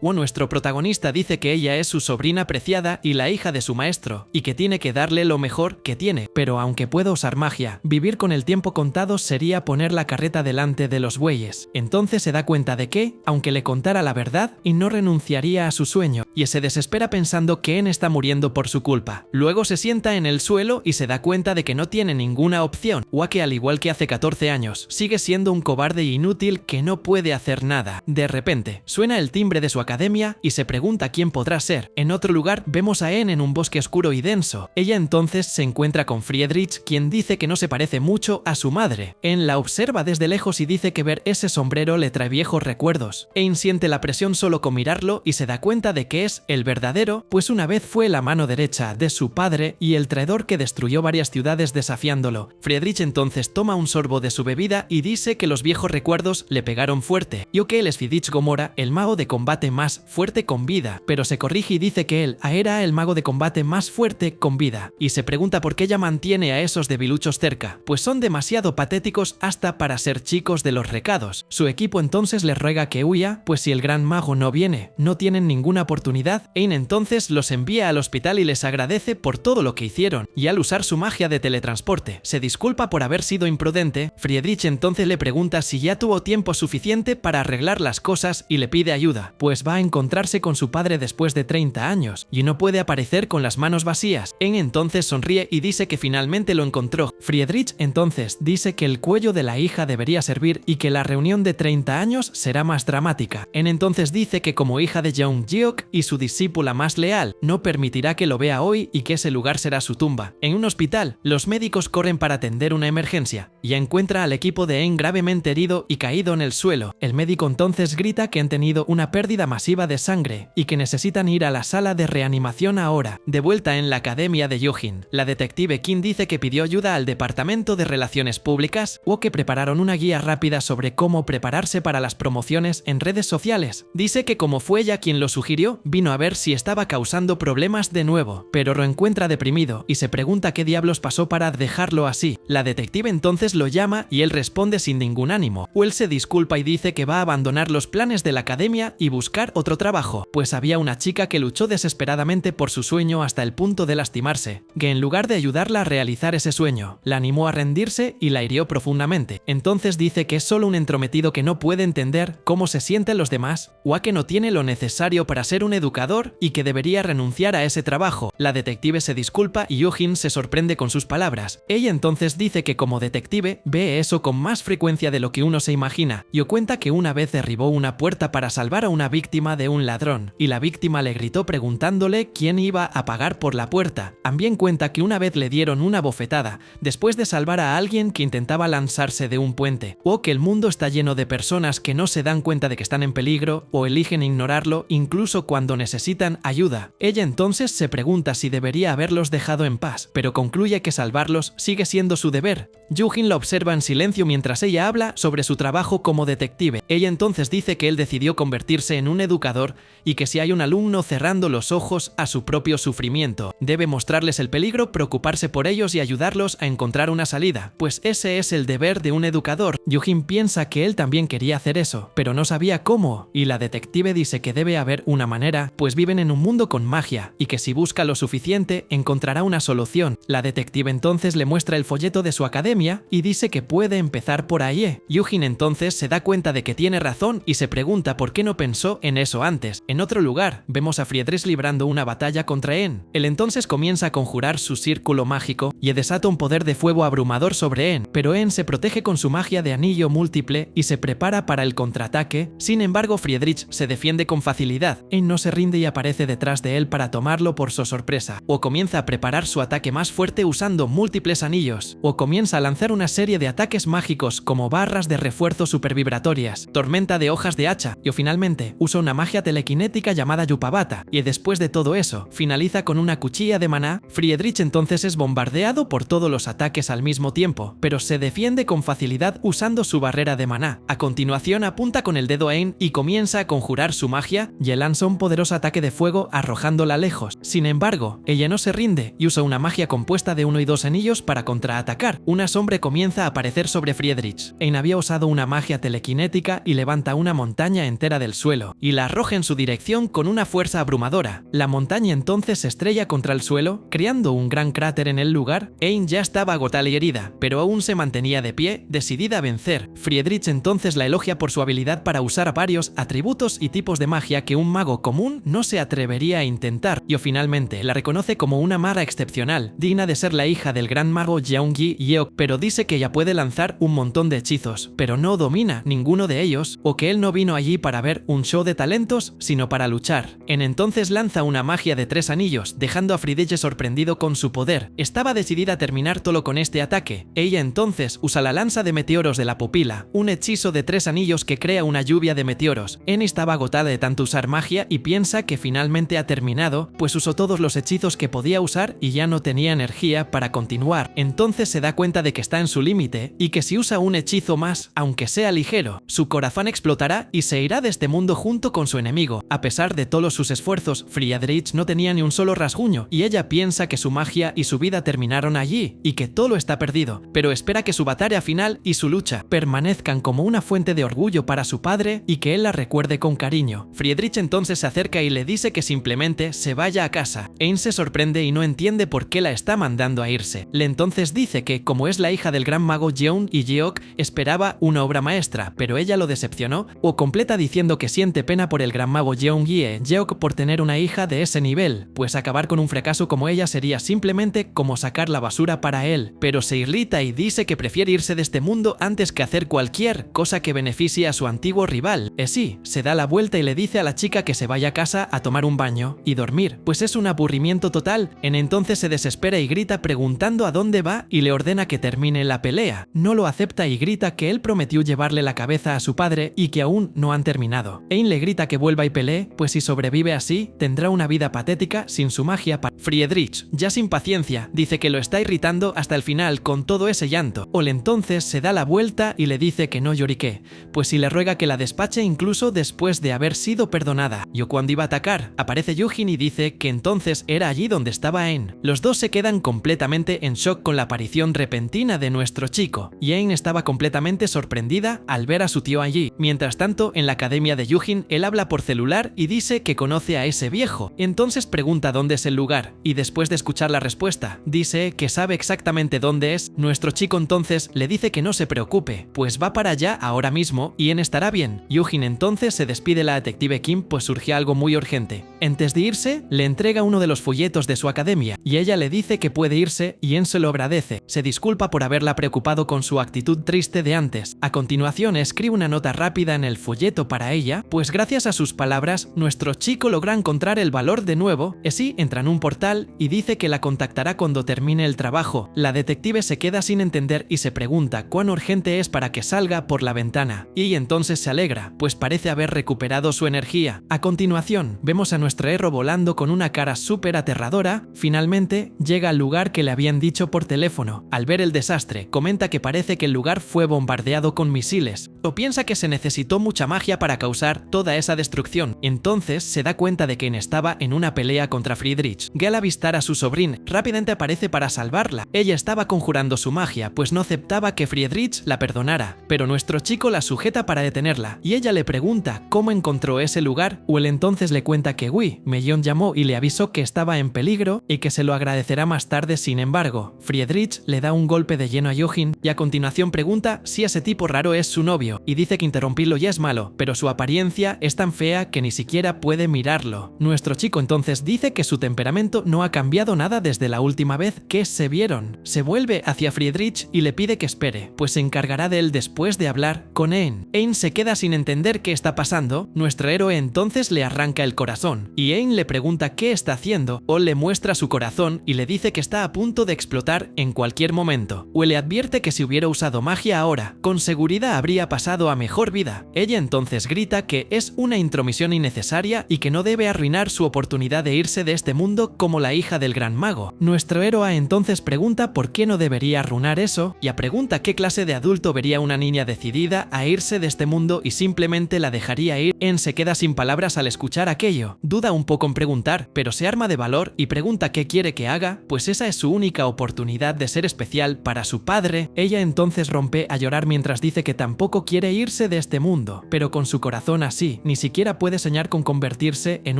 [SPEAKER 1] Nuestro protagonista dice que ella es su sobrina preciada y la hija de su maestro, y que tiene que darle lo mejor que tiene, pero aunque pueda usar magia, vivir con el tiempo contado sería poner la carreta delante de los bueyes. Entonces se da cuenta de que, aunque le contara la verdad, y no renunciaría a su sueño, y se desespera pensando que En está muriendo por su culpa. Luego se sienta en el suelo y se da cuenta de que no tiene ninguna opción, que al igual que hace 14 años, sigue siendo un cobarde e inútil que no puede hacer nada. De repente, suena el timbre de su academia y se pregunta quién podrá ser. En otro lugar vemos a En un bosque oscuro y denso. Ella entonces se encuentra con Friedrich, quien dice que no se parece mucho a su madre. En la observa desde lejos y dice que ver ese sombrero le trae viejos recuerdos. Ein siente la presión solo con mirarlo y se da cuenta de que es el verdadero, pues una vez fue la mano derecha de su padre y el traidor que destruyó varias ciudades desafiándolo. Friedrich entonces toma un sorbo de su bebida y dice que los viejos recuerdos le pegaron fuerte, y que él es Fidich Gomora, el mago de combate más fuerte con vida, pero se corrige y dice que él era el mago de combate más fuerte con vida, y se pregunta por qué ella mantiene a esos debiluchos cerca, pues son demasiado patéticos hasta para ser chicos de los recados. Su equipo entonces le ruega que huya, pues si el gran mago no viene, no tienen ninguna oportunidad. Ein entonces los envía al hospital y les agradece por todo lo que hicieron, y al usar su magia de teletransporte, se disculpa por haber sido imprudente. Friedrich entonces le pregunta si ya tuvo tiempo suficiente para arreglar las cosas y le pide ayuda, pues va a encontrarse con su padre después de 30 años, y no puede aparecer con las manos vacías. En entonces sonríe y dice que finalmente lo encontró. Friedrich entonces dice que el cuello de la hija debería servir y que la reunión de 30 años será más dramática. En entonces dice que como hija de Jeong Jeok y su discípula más leal, no permitirá que lo vea hoy y que ese lugar será su tumba. En un hospital, los médicos corren para atender una emergencia, y encuentra al equipo de En gravemente herido y caído en el suelo. El médico entonces grita que han tenido una pérdida masiva de sangre y que necesitan ir a la sala de reanimación ahora. De vuelta en la academia de Yujin, la detective Kim dice que pidió ayuda al departamento de relaciones públicas que prepararon una guía rápida sobre cómo prepararse para las promociones en redes sociales. Dice que como fue ella quien lo sugirió, vino a ver si estaba causando problemas de nuevo, pero lo encuentra deprimido y se pregunta qué diablos pasó para dejarlo así. La detective entonces lo llama y él responde sin ningún ánimo. Él se disculpa y dice que va a abandonar los planes de la academia y buscar otro trabajo, pues había una chica que luchó desesperadamente por su sueño hasta el punto de lastimarse, que en lugar de ayudarla a realizar ese sueño, la animó a rendirse y la hirió profundamente. Entonces dice que es solo un entrometido que no puede entender cómo se sienten los demás, o a que no tiene lo necesario para ser un educador y que debería renunciar a ese trabajo. La detective se disculpa y Yujin se sorprende con sus palabras. Ella entonces dice que como detective ve eso con más frecuencia de lo que uno se imagina, y cuenta que una vez derribó una puerta para salvar a una víctima de un ladrón, y la víctima le gritó preguntándole quién iba a pagar por la puerta. También cuenta que una vez le dieron una bofetada después de salvar a alguien que intentaba lanzarse de un puente, o que el mundo está lleno de personas que no se dan cuenta de que están en peligro o eligen ignorarlo incluso cuando necesitan ayuda. Ella entonces se pregunta si debería haberlos dejado en paz, pero concluye que salvarlos sigue siendo su deber. Yujin la observa en silencio mientras ella habla sobre su trabajo como detective. Ella entonces dice que él decidió convertirse en un educador y que si hay un alumno cerrando los ojos a a su propio sufrimiento. Debe mostrarles el peligro, preocuparse por ellos y ayudarlos a encontrar una salida, pues ese es el deber de un educador. Yujin piensa que él también quería hacer eso, pero no sabía cómo, y la detective dice que debe haber una manera, pues viven en un mundo con magia, y que si busca lo suficiente, encontrará una solución. La detective entonces le muestra el folleto de su academia y dice que puede empezar por ahí. Yujin entonces se da cuenta de que tiene razón y se pregunta por qué no pensó en eso antes. En otro lugar, vemos a Friedrich librando una batalla contra En. Él entonces comienza a conjurar su círculo mágico y desata un poder de fuego abrumador sobre En, pero En se protege con su magia de anillo múltiple y se prepara para el contraataque. Sin embargo, Friedrich se defiende con facilidad. En no se rinde y aparece detrás de él para tomarlo por su sorpresa, o comienza a preparar su ataque más fuerte usando múltiples anillos, o comienza a lanzar una serie de ataques mágicos como barras de refuerzo supervibratorias, tormenta de hojas de hacha, y finalmente usa una magia telequinética llamada Yupabata, y después de todo eso, finaliza con una cuchilla de maná. Friedrich entonces es bombardeado por todos los ataques al mismo tiempo, pero se defiende con facilidad usando su barrera de maná. A continuación apunta con el dedo a En y comienza a conjurar su magia, y lanza un poderoso ataque de fuego arrojándola lejos. Sin embargo, ella no se rinde y usa una magia compuesta de 1 y 2 anillos para contraatacar. Una sombra comienza a aparecer sobre Friedrich. En había usado una magia telequinética y levanta una montaña entera del suelo, y la arroja en su dirección con una fuerza abrumadora. La montaña entonces se estrella contra el suelo, creando un gran cráter en el lugar. Ein ya estaba agotada y herida, pero aún se mantenía de pie, decidida a vencer. Friedrich entonces la elogia por su habilidad para usar varios atributos y tipos de magia que un mago común no se atrevería a intentar, y finalmente la reconoce como una maga excepcional, digna de ser la hija del gran mago Jeonggi Yeok, pero dice que ella puede lanzar un montón de hechizos, pero no domina ninguno de ellos, o que él no vino allí para ver un show de talentos, sino para luchar. En entonces lanza una magia de 3 anillos, dejando a Friedrich sorprendido con su poder. Estaba decidida a terminar todo con este ataque. Ella entonces usa la lanza de meteoros de la pupila, un hechizo de 3 anillos que crea una lluvia de meteoros. En estaba agotada de tanto usar magia y piensa que finalmente ha terminado, pues usó todos los hechizos que podía usar y ya no tenía energía para continuar. Entonces se da cuenta de que está en su límite y que si usa un hechizo más, aunque sea ligero, su corazón explotará y se irá de este mundo junto con su enemigo. A pesar de todos sus esfuerzos, Friedrich no tenía ni un solo rasguño y ella piensa que su magia y su vida terminaron allí y que todo está perdido, pero espera que su batalla final y su lucha permanezcan como una fuente de orgullo para su padre y que él la recuerde con cariño. Friedrich entonces se acerca y le dice que simplemente se vaya a casa. Ein se sorprende y no entiende por qué la está mandando a irse. Le entonces dice que, como es la hija del gran mago Jeonggi Yeok, esperaba una obra maestra, pero ella lo decepcionó, o completa diciendo que siente pena por el gran mago Jeonggi Yeok por tener una hija de ese nivel, pues acabar con un fracaso como ella sería simplemente como sacar la basura para él, pero se irrita y dice que prefiere irse de este mundo antes que hacer cualquier cosa que beneficie a su antiguo rival. Sí, se da la vuelta y le dice a la chica que se vaya a casa a tomar un baño y dormir, pues es un aburrimiento total. En entonces se desespera y grita preguntando a dónde va y le ordena que termine la pelea. No lo acepta y grita que él prometió llevarle la cabeza a su padre y que aún no han terminado. Ein le grita que vuelva y pelee, pues si sobrevive así, tendrá una vida patética sin su magia. Friedrich, ya sin paciencia, dice que lo está irritando hasta el final con todo ese llanto. Ol entonces se da la vuelta y le dice que no llorique, pues si le ruega que la despache incluso después de haber sido perdonada. Yo cuando iba a atacar, aparece Yujin y dice que entonces era allí donde estaba Ein. Los dos se quedan completamente en shock con la aparición repentina de nuestro chico, y Ein estaba completamente sorprendida al ver a su tío allí. Mientras tanto, en la academia de Yujin, él habla por celular y dice que conoce a ese viejo. Entonces pregunta dónde es el lugar, y después de escuchar la respuesta, dice que sabe exactamente dónde es. Nuestro chico entonces le dice que no se preocupe, pues va para allá ahora mismo y En estará bien. Yujin entonces se despide de la detective Kim, pues surge algo muy urgente. Antes de irse, le entrega uno de los folletos de su academia, y ella le dice que puede irse y En se lo agradece. Se disculpa por haberla preocupado con su actitud triste de antes. A continuación escribe una nota rápida en el folleto para ella, pues gracias a sus palabras, nuestro chico logra encontrar el valor de nuevo. Así entra en un portal y dice que la contactará cuando termine el trabajo. La detective se queda sin entender y se pregunta cuán urgente es para que salga por la ventana, y entonces se alegra, pues parece haber recuperado su energía. A continuación, vemos a nuestro héroe volando con una cara súper aterradora. Finalmente, llega al lugar que le habían dicho por teléfono. Al ver el desastre, comenta que parece que el lugar fue bombardeado con misiles, o piensa que se necesitó mucha magia para causar toda esa destrucción. Entonces se da cuenta de que estaba en una pelea contra Friedrich. Que al avistar a su sobrina, rápidamente aparece para salvarla. Ella estaba conjurando su magia, pues no aceptaba que Friedrich la perdonara, pero nuestro chico la sujeta para detenerla, y ella le pregunta cómo encontró ese lugar. Él entonces le cuenta que Mellon llamó y le avisó que estaba en peligro y que se lo agradecerá más tarde. Sin embargo, Friedrich le da un golpe de lleno a Johin y a continuación pregunta si ese tipo raro es su novio, y dice que interrumpirlo ya es malo, pero su apariencia es tan fea que ni siquiera puede mirarlo. Nuestro chico entonces dice que su temperamento no ha cambiado nada desde la última vez que se vieron. Se vuelve hacia Friedrich y le pide que espere, pues se encargará de él después de hablar con Ein. Ein se queda sin entender qué está pasando. Nuestro héroe entonces le arranca el corazón, y Ein le pregunta qué está haciendo. Le muestra su corazón y le dice que está a punto de explotar en cualquier momento. Le advierte que si hubiera usado magia ahora, con seguridad habría pasado a mejor vida. Ella entonces grita que es una intromisión innecesaria y que no debe arruinar su oportunidad de irse de este mundo como la hija del gran mago. Nuestro héroe entonces pregunta por qué no debería arruinar eso, y pregunta qué clase de adulto vería una niña decidida a irse de este mundo y simplemente la dejaría ir. En se queda sin palabras al escuchar aquello. Duda un poco en preguntar, pero se arma de valor y pregunta qué quiere que haga, pues esa es su única oportunidad de ser especial para su padre. Ella entonces rompe a llorar mientras dice que tampoco quiere irse de este mundo, pero con su corazón así, ni siquiera puede soñar con convertirse en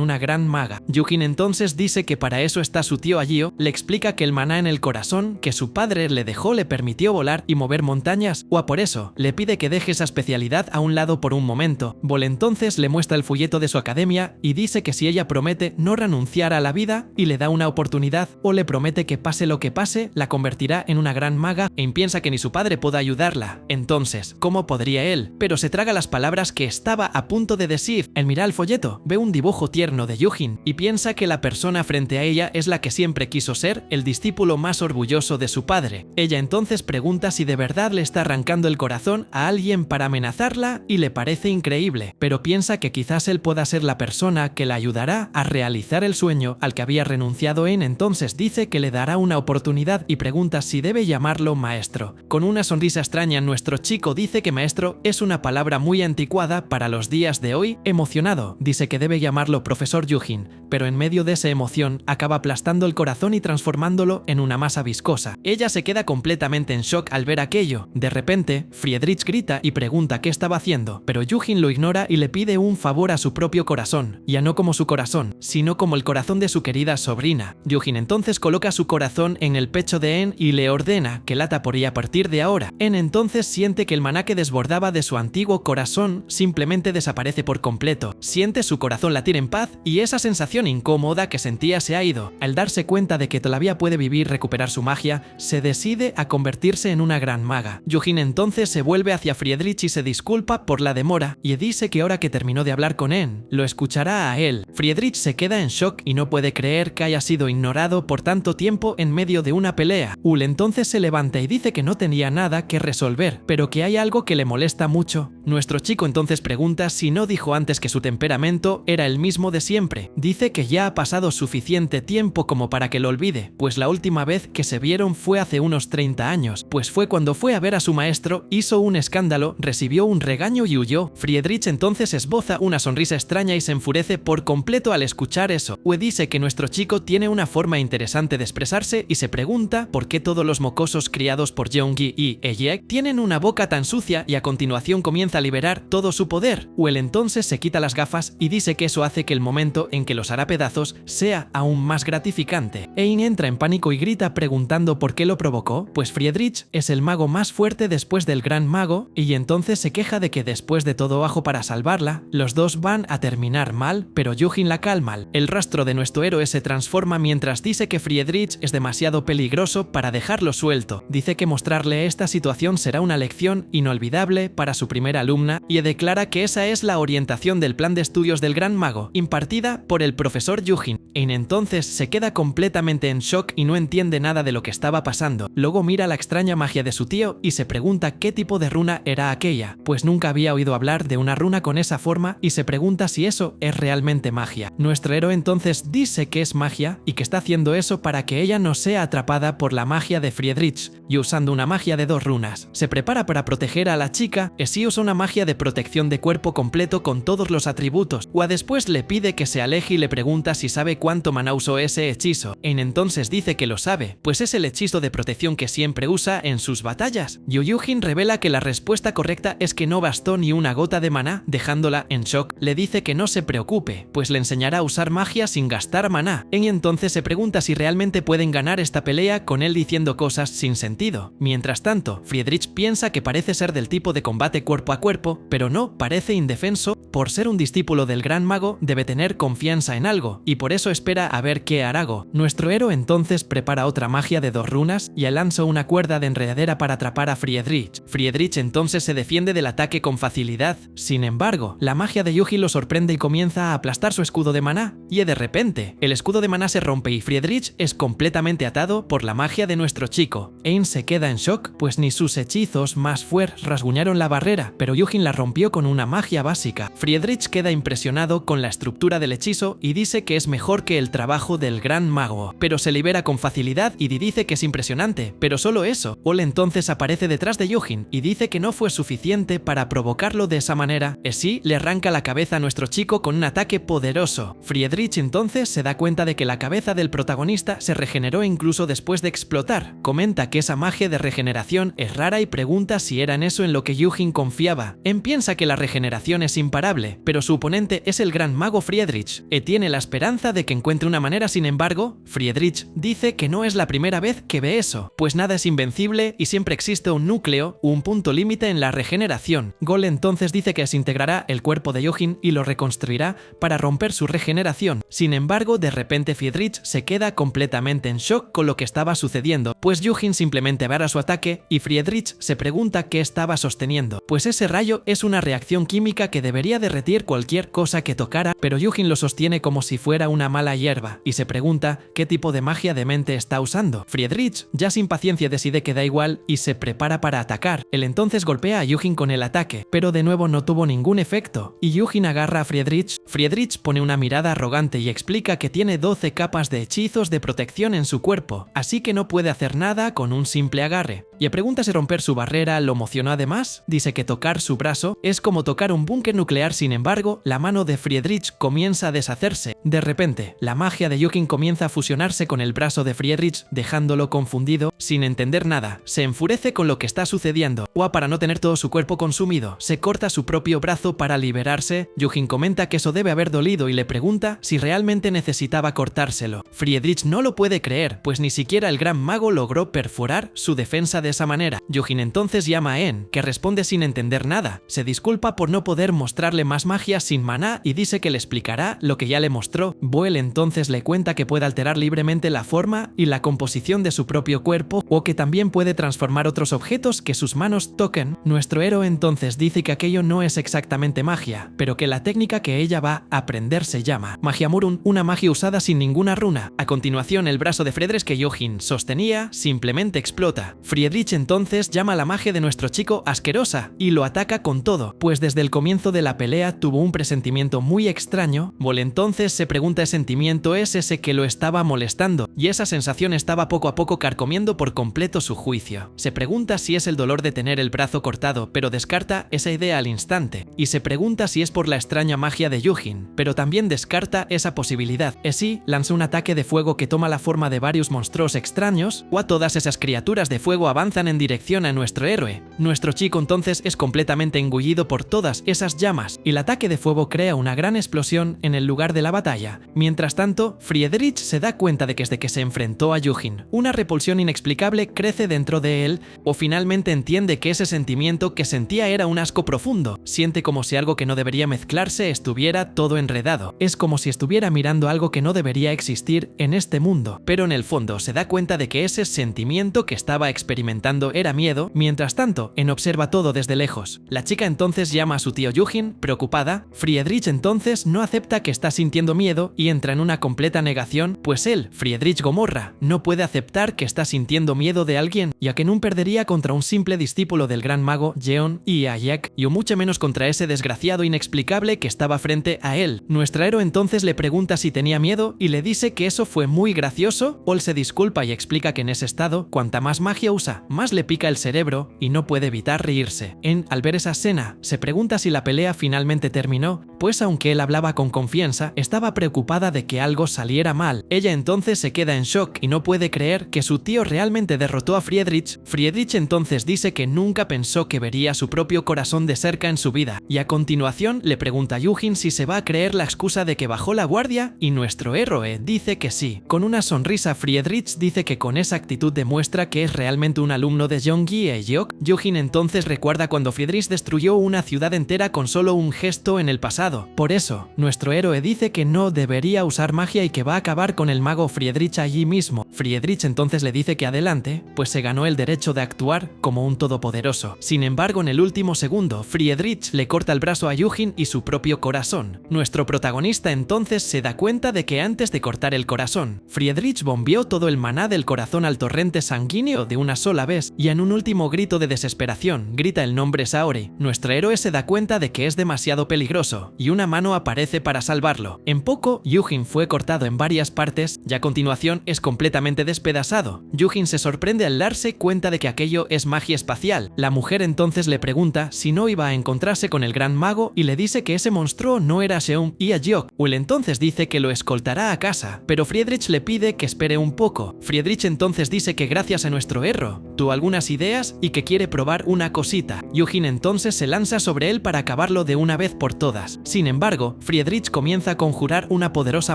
[SPEAKER 1] una gran maga. Johin entonces dice que para eso está su tío Allio, le explica que el maná en el corazón que su padre le dejó le permitió volar y mover montañas, por eso le pide que deje esa especialidad a un lado por un momento. Entonces le muestra el folleto de su academia y dice que si ella promete no renunciar a la vida y le da una oportunidad, le promete que pase lo que pase, la convertirá en una gran maga. Piensa que ni su padre pueda ayudarla. Entonces, ¿cómo podría él? Pero se traga las palabras que estaba a punto de decir. Al mirar el folleto, ve un dibujo tierno de Johin y piensa que la persona frente a ella es la que siempre quiso ser, el discípulo más orgulloso de su padre. Ella entonces pregunta si de verdad le está arrancando el corazón a alguien para amenazarla y le parece increíble, pero piensa que quizás él pueda ser la persona que la ayudará a realizar el sueño al que había renunciado. Entonces dice que le dará una oportunidad y pregunta si debe llamarlo maestro. Con una sonrisa extraña, nuestro chico dice que maestro es una palabra muy anticuada para los días de hoy. Emocionado, dice que debe llamarlo profesor Johin, pero en medio de esa emoción acaba aplastando el corazón y transformándolo en una masa viscosa. Ella se queda completamente en shock al ver aquello. De repente, Friedrich grita y pregunta qué estaba haciendo, pero Johin lo ignora y le pide un favor a su propio corazón, ya no como su corazón, sino como el corazón de su querida sobrina. Johin entonces coloca su corazón en el pecho de En y le ordena que lata por ella a partir de ahora. En entonces siente que el maná que desbordaba de su antiguo corazón simplemente desaparece por completo. Siente su corazón latir en paz y esa sensación incómoda que sentía se ha ido. Al darse cuenta de que todavía puede vivir y recuperar su magia, se decide a convertirse en una gran maga. Johin entonces se vuelve hacia Friedrich y se disculpa por la demora y dice que ahora que terminó de hablar con En, lo escuchará a él. Friedrich se queda en shock y no puede creer que haya sido ignorado por tanto tiempo en medio de una pelea. Entonces se levanta y dice que no tenía nada que resolver, pero que hay algo que le molesta mucho. Nuestro chico entonces pregunta si no dijo antes que su temperamento era el mismo de siempre. Dice que ya ha pasado suficiente tiempo como para que lo olvide, pues la última vez que se vieron fue hace unos 30 años, pues fue cuando fue a ver a su maestro, hizo un escándalo, recibió un regaño y huyó. Friedrich entonces esboza una sonrisa extraña y se enfurece por completo al escuchar eso. Dice que nuestro chico tiene una forma interesante de expresarse y se pregunta por qué todos los mocosos criados por Jeongi y Eyek tienen una boca tan sucia, y a continuación comienza a liberar todo su poder. Él entonces se quita las gafas y dice que eso hace que el momento en que los hará pedazos sea aún más gratificante. Ein entra en pánico y grita preguntando por qué lo provocó, pues Friedrich es el mago más fuerte después del gran mago, y entonces se queja de que después de todo bajo para salvarla, los dos van a terminar mal, pero Johin la calma. El rastro de nuestro héroe se transforma mientras dice que Friedrich es demasiado peligroso para dejarlo suelto. Dice que mostrarle esta situación será una lección inolvidable para su primera alumna y declara que esa es la orientación del plan de estudios del gran mago, impartida por el profesor Johin. En entonces se queda completamente en shock y no entiende nada de lo que estaba pasando. Luego mira la extraña magia de su tío y se pregunta qué tipo de runa era aquella, pues nunca había oído hablar de una runa con esa forma y se pregunta si eso es realmente magia. Nuestro héroe entonces dice que es magia y que está haciendo eso para que ella no sea atrapada por la magia de Friedrich, y usando una magia de 2 runas. Se prepara para proteger a la chica y usa una magia de protección de cuerpo completo con todos los atributos. Hua después le pide que se aleje y le pregunta si sabe cuánto maná usó ese hechizo. Ein entonces dice que lo sabe, pues es el hechizo de protección que siempre usa en sus batallas. Yujin revela que la respuesta correcta es que no bastó ni una gota de maná, dejándola en shock. Le dice que no se preocupe, pues le enseñará a usar magia sin gastar maná. Ein entonces se pregunta si realmente pueden ganar esta pelea con él diciendo cosas sin sentido. Mientras tanto, Friedrich piensa que parece ser del tipo de combate cuerpo a cuerpo, pero no, parece indefenso. Por ser un discípulo del gran mago, debe tener confianza en algo, y por eso espera a ver qué hará. Nuestro héroe entonces prepara otra magia de 2 runas y lanza una cuerda de enredadera para atrapar a Friedrich. Friedrich entonces se defiende del ataque con facilidad. Sin embargo, la magia de Yuji lo sorprende y comienza a aplastar su escudo de maná, y de repente, el escudo de maná se rompe y Friedrich es completamente atado por la magia de nuestro chico. Ein se queda en shock, pues ni sus hechizos más fuertes rasguñaron la barrera, pero Yujin la rompió con una magia básica. Friedrich queda impresionado con la estructura del hechizo y dice que es mejor que el trabajo del gran mago, pero se libera con facilidad y dice que es impresionante, pero solo eso. Ole entonces aparece detrás de Yujin y dice que no fue suficiente para provocarlo de esa manera, sí le arranca la cabeza a nuestro chico con un ataque poderoso. Friedrich entonces se da cuenta de que la cabeza del protagonista se regeneró incluso después de explotar. Comenta que esa magia de regeneración es rara y pregunta si era en eso en lo que Yujin confiaba. Piensa que la regeneración es imparable, pero su oponente es el gran mago Friedrich, y tiene la esperanza de que encuentre una manera. Sin embargo, Friedrich dice que no es la primera vez que ve eso, pues nada es invencible y siempre existe un núcleo, un punto límite en la regeneración. Gol entonces dice que desintegrará el cuerpo de Yujin y lo reconstruirá para romper su regeneración. Sin embargo, de repente Friedrich se queda completamente en shock con lo que estaba sucediendo, pues Yujin simplemente para su ataque y Friedrich se pregunta qué estaba sosteniendo, pues ese rayo es una reacción química que debería derretir cualquier cosa que tocara, pero Yujin lo sostiene como si fuera una mala hierba y se pregunta qué tipo de magia de mente está usando. Friedrich, ya sin paciencia, decide que da igual y se prepara para atacar. Él entonces golpea a Yujin con el ataque, pero de nuevo no tuvo ningún efecto, y Yujin agarra a Friedrich. Friedrich pone una mirada arrogante y explica que tiene 12 capas de hechizos de protección en su cuerpo, así que no puede hacer nada con un simple agarre. Y pregunta si romper su barrera lo emocionó. Además, dice que tocar su brazo es como tocar un búnker nuclear. Sin embargo, la mano de Friedrich comienza a deshacerse. De repente, la magia de Yujin comienza a fusionarse con el brazo de Friedrich, dejándolo confundido, sin entender nada. Se enfurece con lo que está sucediendo. Hua, para no tener todo su cuerpo consumido, se corta su propio brazo para liberarse. Yujin comenta que eso debe haber dolido y le pregunta si realmente necesitaba cortárselo. Friedrich no lo puede creer, pues ni siquiera el gran mago logró perforar su defensa de esa manera. Yujin entonces llama a En, que responde sin entender nada. Se disculpa por no poder mostrarle más magia sin maná y dice que le explicará lo que ya le mostró. Boel entonces le cuenta que puede alterar libremente la forma y la composición de su propio cuerpo, o que también puede transformar otros objetos que sus manos toquen. Nuestro héroe entonces dice que aquello no es exactamente magia, pero que la técnica que ella va a aprender se llama Magia Murun, una magia usada sin ninguna runa. A continuación, el brazo de Friedrich que Yujin sostenía simplemente explota. Friedrich entonces llama a la magia de nuestro chico asquerosa y lo ataca con todo, pues desde el comienzo de la pelea tuvo un presentimiento muy extraño. Boel entonces se pregunta qué sentimiento es ese que lo estaba molestando, y esa sensación estaba poco a poco carcomiendo por completo su juicio. Se pregunta si es el dolor de tener el brazo cortado, pero descarta esa idea al instante, y se pregunta si es por la extraña magia de Yujin, pero también descarta esa posibilidad. Sí, lanza un ataque de fuego que toma la forma de varios monstruos extraños, o a todas esas criaturas de fuego avanzan en dirección a nuestro héroe. Nuestro chico entonces es completamente engullido por todas esas llamas, y el ataque de fuego crea una gran explosión en el lugar de la batalla. Mientras tanto, Friedrich se da cuenta de que desde que se enfrentó a Yujin, una repulsión inexplicable crece dentro de él, o finalmente entiende que ese sentimiento que sentía era un asco profundo. Siente como si algo que no debería mezclarse estuviera todo enredado. Es como si estuviera mirando algo que no debería existir en este mundo, pero en el fondo se da cuenta de que ese sentimiento que estaba experimentando era miedo. Mientras tanto, En observa todo desde lejos. La chica entonces llama a su tío Yujin, preocupada. Friedrich entonces no acepta que está sintiendo miedo y entra en una completa negación, pues él, Friedrich Gomorra, no puede aceptar que está sintiendo miedo de alguien, ya que no perdería contra un simple discípulo del gran mago Jeon y Ayak, y mucho menos contra ese desgraciado inexplicable que estaba frente a él. Nuestra héroe entonces le pregunta si tenía miedo y le dice que eso fue muy gracioso. Ol se disculpa y explica que en ese estado, cuanta más magia usa, más le pica el cerebro y no puede puede evitar reírse. Al ver esa escena, se pregunta si la pelea finalmente terminó, pues aunque él hablaba con confianza, estaba preocupada de que algo saliera mal. Ella entonces se queda en shock y no puede creer que su tío realmente derrotó a Friedrich. Friedrich entonces dice que nunca pensó que vería su propio corazón de cerca en su vida, y a continuación le pregunta a Yujin si se va a creer la excusa de que bajó la guardia, y nuestro héroe dice que sí. Con una sonrisa, Friedrich dice que con esa actitud demuestra que es realmente un alumno de Jeonggi e Hyuk. Yujin entonces recuerda cuando Friedrich destruyó una ciudad entera con solo un gesto en el pasado. Por eso, nuestro héroe dice que no debería usar magia y que va a acabar con el mago Friedrich allí mismo. Friedrich entonces le dice que adelante, pues se ganó el derecho de actuar como un todopoderoso. Sin embargo, en el último segundo, Friedrich le corta el brazo a Yujin y su propio corazón. Nuestro protagonista entonces se da cuenta de que antes de cortar el corazón, Friedrich bombeó todo el maná del corazón al torrente sanguíneo de una sola vez, y en un último grito de desesperación grita el nombre Saori. Nuestro héroe se da cuenta de que es demasiado peligroso, y una mano aparece para salvarlo. En poco, Yujin fue cortado en varias partes y a continuación es completamente despedazado. Yujin se sorprende al darse cuenta de que aquello es magia espacial. La mujer entonces le pregunta si no iba a encontrarse con el gran mago y le dice que ese monstruo no era Seung y a Hyuk. Él entonces dice que lo escoltará a casa, pero Friedrich le pide que espere un poco. Friedrich entonces dice que gracias a nuestro héroe tuvo algunas ideas y que quiere probar una cosita. Yujin entonces se lanza sobre él para acabarlo de una vez por todas. Sin embargo, Friedrich comienza a conjurar una poderosa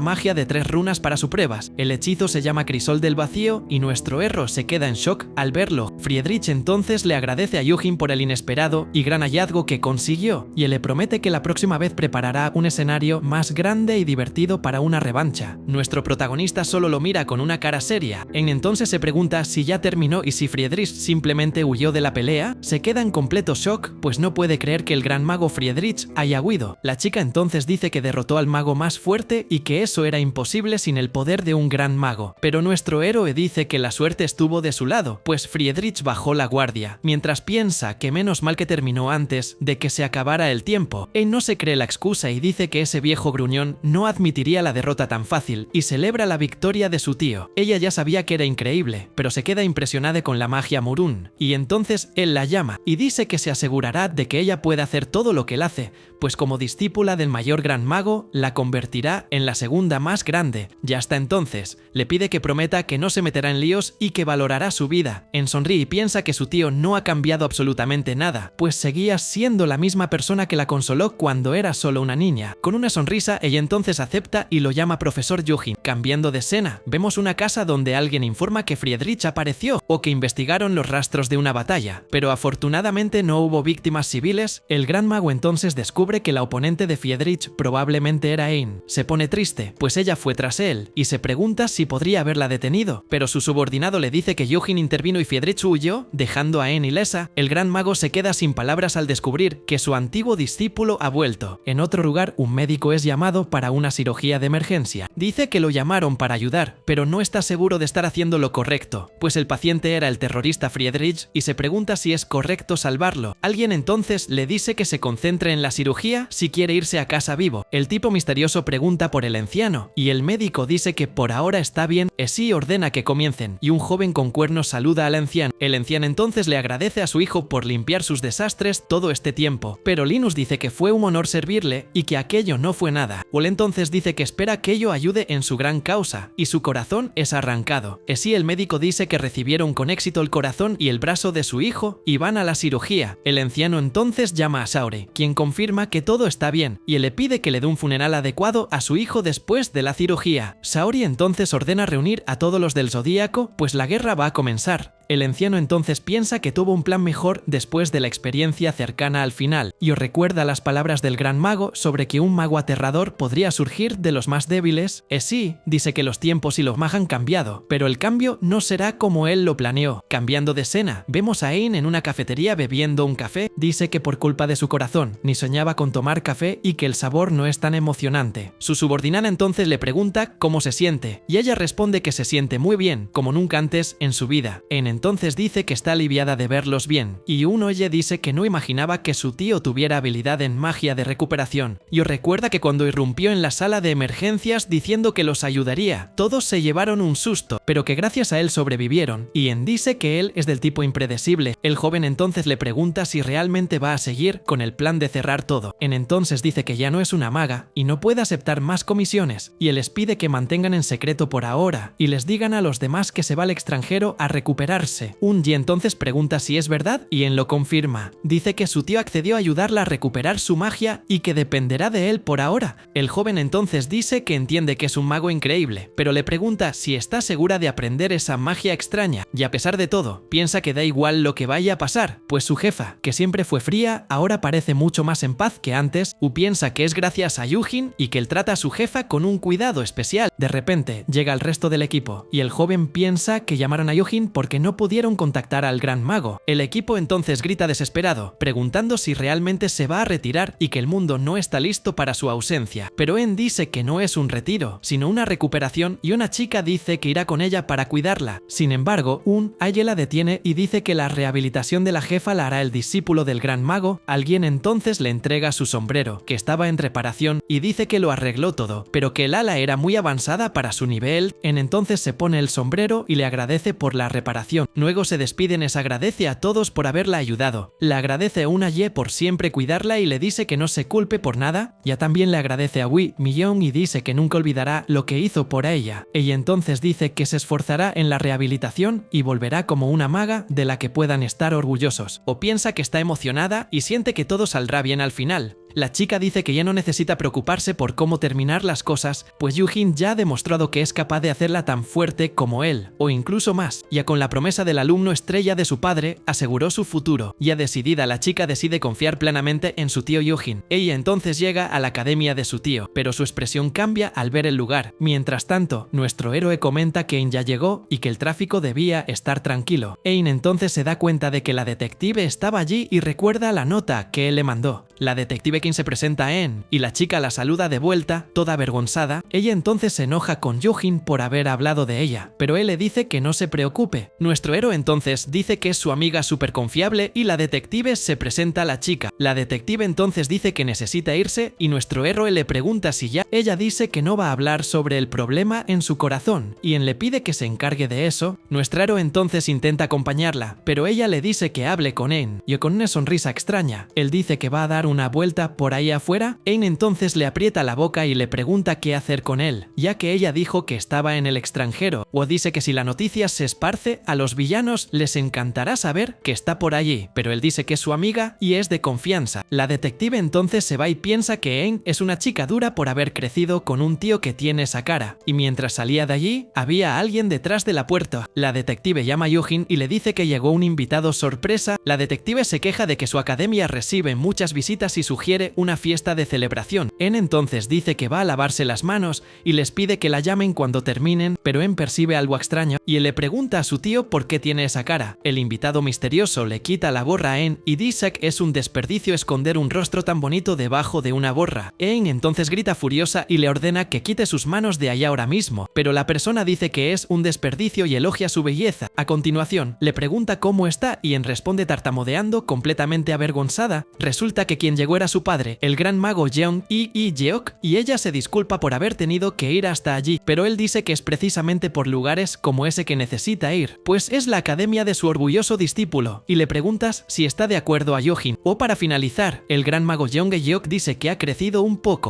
[SPEAKER 1] magia de 3 runas para sus pruebas. El hechizo se llama Crisol del Vacío y nuestro héroe se queda en shock al verlo. Friedrich entonces le agradece a Yujin por el inesperado y gran hallazgo que consiguió, y él le promete que la próxima vez preparará un escenario más grande y divertido para una revancha. Nuestro protagonista solo lo mira con una cara seria. Entonces se pregunta si ya terminó y si Friedrich simplemente huyó de la pelea. Se queda en completo shock, pues no puede creer que el gran mago Friedrich haya huido. La chica entonces dice que derrotó al mago más fuerte y que eso era imposible sin el poder de un gran mago. Pero nuestro héroe dice que la suerte estuvo de su lado, pues Friedrich bajó la guardia, mientras piensa que menos mal que terminó antes de que se acabara el tiempo. Él no se cree la excusa y dice que ese viejo gruñón no admitiría la derrota tan fácil y celebra la victoria de su tío. Ella ya sabía que era increíble, pero se queda impresionada con la magia Murun, y entonces él la llama y dice que se asegurará de que ella pueda hacer todo lo que él hace, pues como discípula del mayor gran mago, la convertirá en la segunda más grande. Ya hasta entonces, le pide que prometa que no se meterá en líos y que valorará su vida. Sonríe y piensa que su tío no ha cambiado absolutamente nada, pues seguía siendo la misma persona que la consoló cuando era solo una niña. Con una sonrisa, ella entonces acepta y lo llama profesor Yujin. Cambiando de escena, vemos una casa donde alguien informa que Friedrich apareció o que investigaron los rastros de una batalla, pero afortunadamente no hubo víctimas civiles. El gran mago entonces descubre que la oponente de Friedrich probablemente era Ain. Se pone triste, pues ella fue tras él, y se pregunta si podría haberla detenido, pero su subordinado le dice que Yujin intervino y Friedrich huyó, dejando a Ain ilesa. El gran mago se queda sin palabras al descubrir que su antiguo discípulo ha vuelto. En otro lugar, un médico es llamado para una cirugía de emergencia. Dice que lo llamaron para ayudar, pero no está seguro de estar haciendo lo correcto, pues el paciente era el terrorista Friedrich y se pregunta si es correcto salvarlo. Alguien entonces le dice que se concentre en la cirugía si quiere irse a casa vivo. El tipo misterioso pregunta por el anciano, y el médico dice que por ahora está bien. Esí ordena que comiencen, y un joven con cuernos saluda al anciano. El anciano entonces le agradece a su hijo por limpiar sus desastres todo este tiempo, pero Linus dice que fue un honor servirle y que aquello no fue nada. Wol entonces dice que espera que ello ayude en su gran causa, y su corazón es arrancado. Esí el médico dice que recibieron con éxito el corazón y el brazo de su hijo y van a la cirugía. El anciano entonces llama a Saori, quien confirma que todo está bien, y le pide que le dé un funeral adecuado a su hijo después de la cirugía. Saori entonces ordena reunir a todos los del Zodíaco, pues la guerra va a comenzar. El anciano entonces piensa que tuvo un plan mejor después de la experiencia cercana al final, y os recuerda las palabras del gran mago sobre que un mago aterrador podría surgir de los más débiles. Sí, dice que los tiempos y los mag han cambiado, pero el cambio no será como él lo planeó. Cambiando de escena, vemos a Ain en una cafetería bebiendo un café. Dice que por culpa de su corazón, ni soñaba con tomar café y que el sabor no es tan emocionante. Su subordinada entonces le pregunta cómo se siente, y ella responde que se siente muy bien, como nunca antes en su vida. entonces dice que está aliviada de verlos bien, y Un oye dice que no imaginaba que su tío tuviera habilidad en magia de recuperación, y recuerda que cuando irrumpió en la sala de emergencias diciendo que los ayudaría, todos se llevaron un susto, pero que gracias a él sobrevivieron, y En dice que él es del tipo impredecible. El joven entonces le pregunta si realmente va a seguir con el plan de cerrar todo. En entonces dice que ya no es una maga y no puede aceptar más comisiones, y él les pide que mantengan en secreto por ahora y les digan a los demás que se va al extranjero a recuperarse. Y entonces pregunta si es verdad y En lo confirma. Dice que su tío accedió a ayudarla a recuperar su magia y que dependerá de él por ahora. El joven entonces dice que entiende que es un mago increíble, pero le pregunta si está segura de aprender esa magia extraña, y a pesar de todo, piensa que da igual lo que vaya a pasar, pues su jefa, que siempre fue fría, ahora parece mucho más en paz que antes. Piensa que es gracias a Yujin y que él trata a su jefa con un cuidado especial. De repente, llega el resto del equipo, y el joven piensa que llamaron a Yujin porque no pudieron contactar al gran mago. El equipo entonces grita desesperado, preguntando si realmente se va a retirar y que el mundo no está listo para su ausencia. Pero En dice que no es un retiro, sino una recuperación, y una chica dice que irá con ella para cuidarla. Sin embargo, Aye la detiene y dice que la rehabilitación de la jefa la hará el discípulo del gran mago. Alguien entonces le entrega su sombrero, que estaba en reparación, y dice que lo arregló todo, pero que el ala era muy avanzada para su nivel. En entonces se pone el sombrero y le agradece por la reparación. Luego se despiden, les agradece a todos por haberla ayudado. Le agradece a Aye por siempre cuidarla y le dice que no se culpe por nada. Ya también le agradece a Wi Millón y dice que nunca olvidará lo que hizo por ella. Ella entonces dice que se esforzará en la rehabilitación y volverá como una maga de la que puedan estar orgullosos. Piensa que está emocionada y siente que todo saldrá bien al final. La chica dice que ya no necesita preocuparse por cómo terminar las cosas, pues Yujin ya ha demostrado que es capaz de hacerla tan fuerte como él, o incluso más. Ya con la promesa del alumno estrella de su padre, aseguró su futuro. Ya decidida, la chica decide confiar plenamente en su tío Yujin. Ella entonces llega a la academia de su tío, pero su expresión cambia al ver el lugar. Mientras tanto, nuestro héroe comenta que Ein ya llegó y que el tráfico debía estar tranquilo. Ein entonces se da cuenta de que la detective estaba allí y recuerda la nota que él le mandó. La detective quien se presenta a En y la chica la saluda de vuelta, toda avergonzada. Ella entonces se enoja con Yujin por haber hablado de ella, pero él le dice que no se preocupe. Nuestro héroe entonces dice que es su amiga súper confiable y la detective se presenta a la chica. La detective entonces dice que necesita irse y nuestro héroe le pregunta si ya. Ella dice que no va a hablar sobre el problema en su corazón y En le pide que se encargue de eso. Nuestro héroe entonces intenta acompañarla, pero ella le dice que hable con En y con una sonrisa extraña. Él dice que va a dar una vuelta por ahí afuera. En entonces le aprieta la boca y le pregunta qué hacer con él, ya que ella dijo que estaba en el extranjero, o dice que si la noticia se esparce, a los villanos les encantará saber que está por allí, pero él dice que es su amiga y es de confianza. La detective entonces se va y piensa que En es una chica dura por haber crecido con un tío que tiene esa cara, y mientras salía de allí, había alguien detrás de la puerta. La detective llama a Yujin y le dice que llegó un invitado sorpresa. La detective se queja de que su academia recibe muchas visitas y sugiere una fiesta de celebración. En entonces dice que va a lavarse las manos y les pide que la llamen cuando terminen, pero En percibe algo extraño y él le pregunta a su tío por qué tiene esa cara. El invitado misterioso le quita la gorra a En y dice que es un desperdicio esconder un rostro tan bonito debajo de una gorra. En entonces grita furiosa y le ordena que quite sus manos de allá ahora mismo, pero la persona dice que es un desperdicio y elogia su belleza. A continuación, le pregunta cómo está y En responde tartamudeando, completamente avergonzada. Resulta que quien llegó era su padre, el gran mago Jeong Jeok, y ella se disculpa por haber tenido que ir hasta allí, pero él dice que es precisamente por lugares como ese que necesita ir, pues es la academia de su orgulloso discípulo, y le preguntas si está de acuerdo a Yojin. Para finalizar, el gran mago Jeong Jeok dice que ha crecido un poco,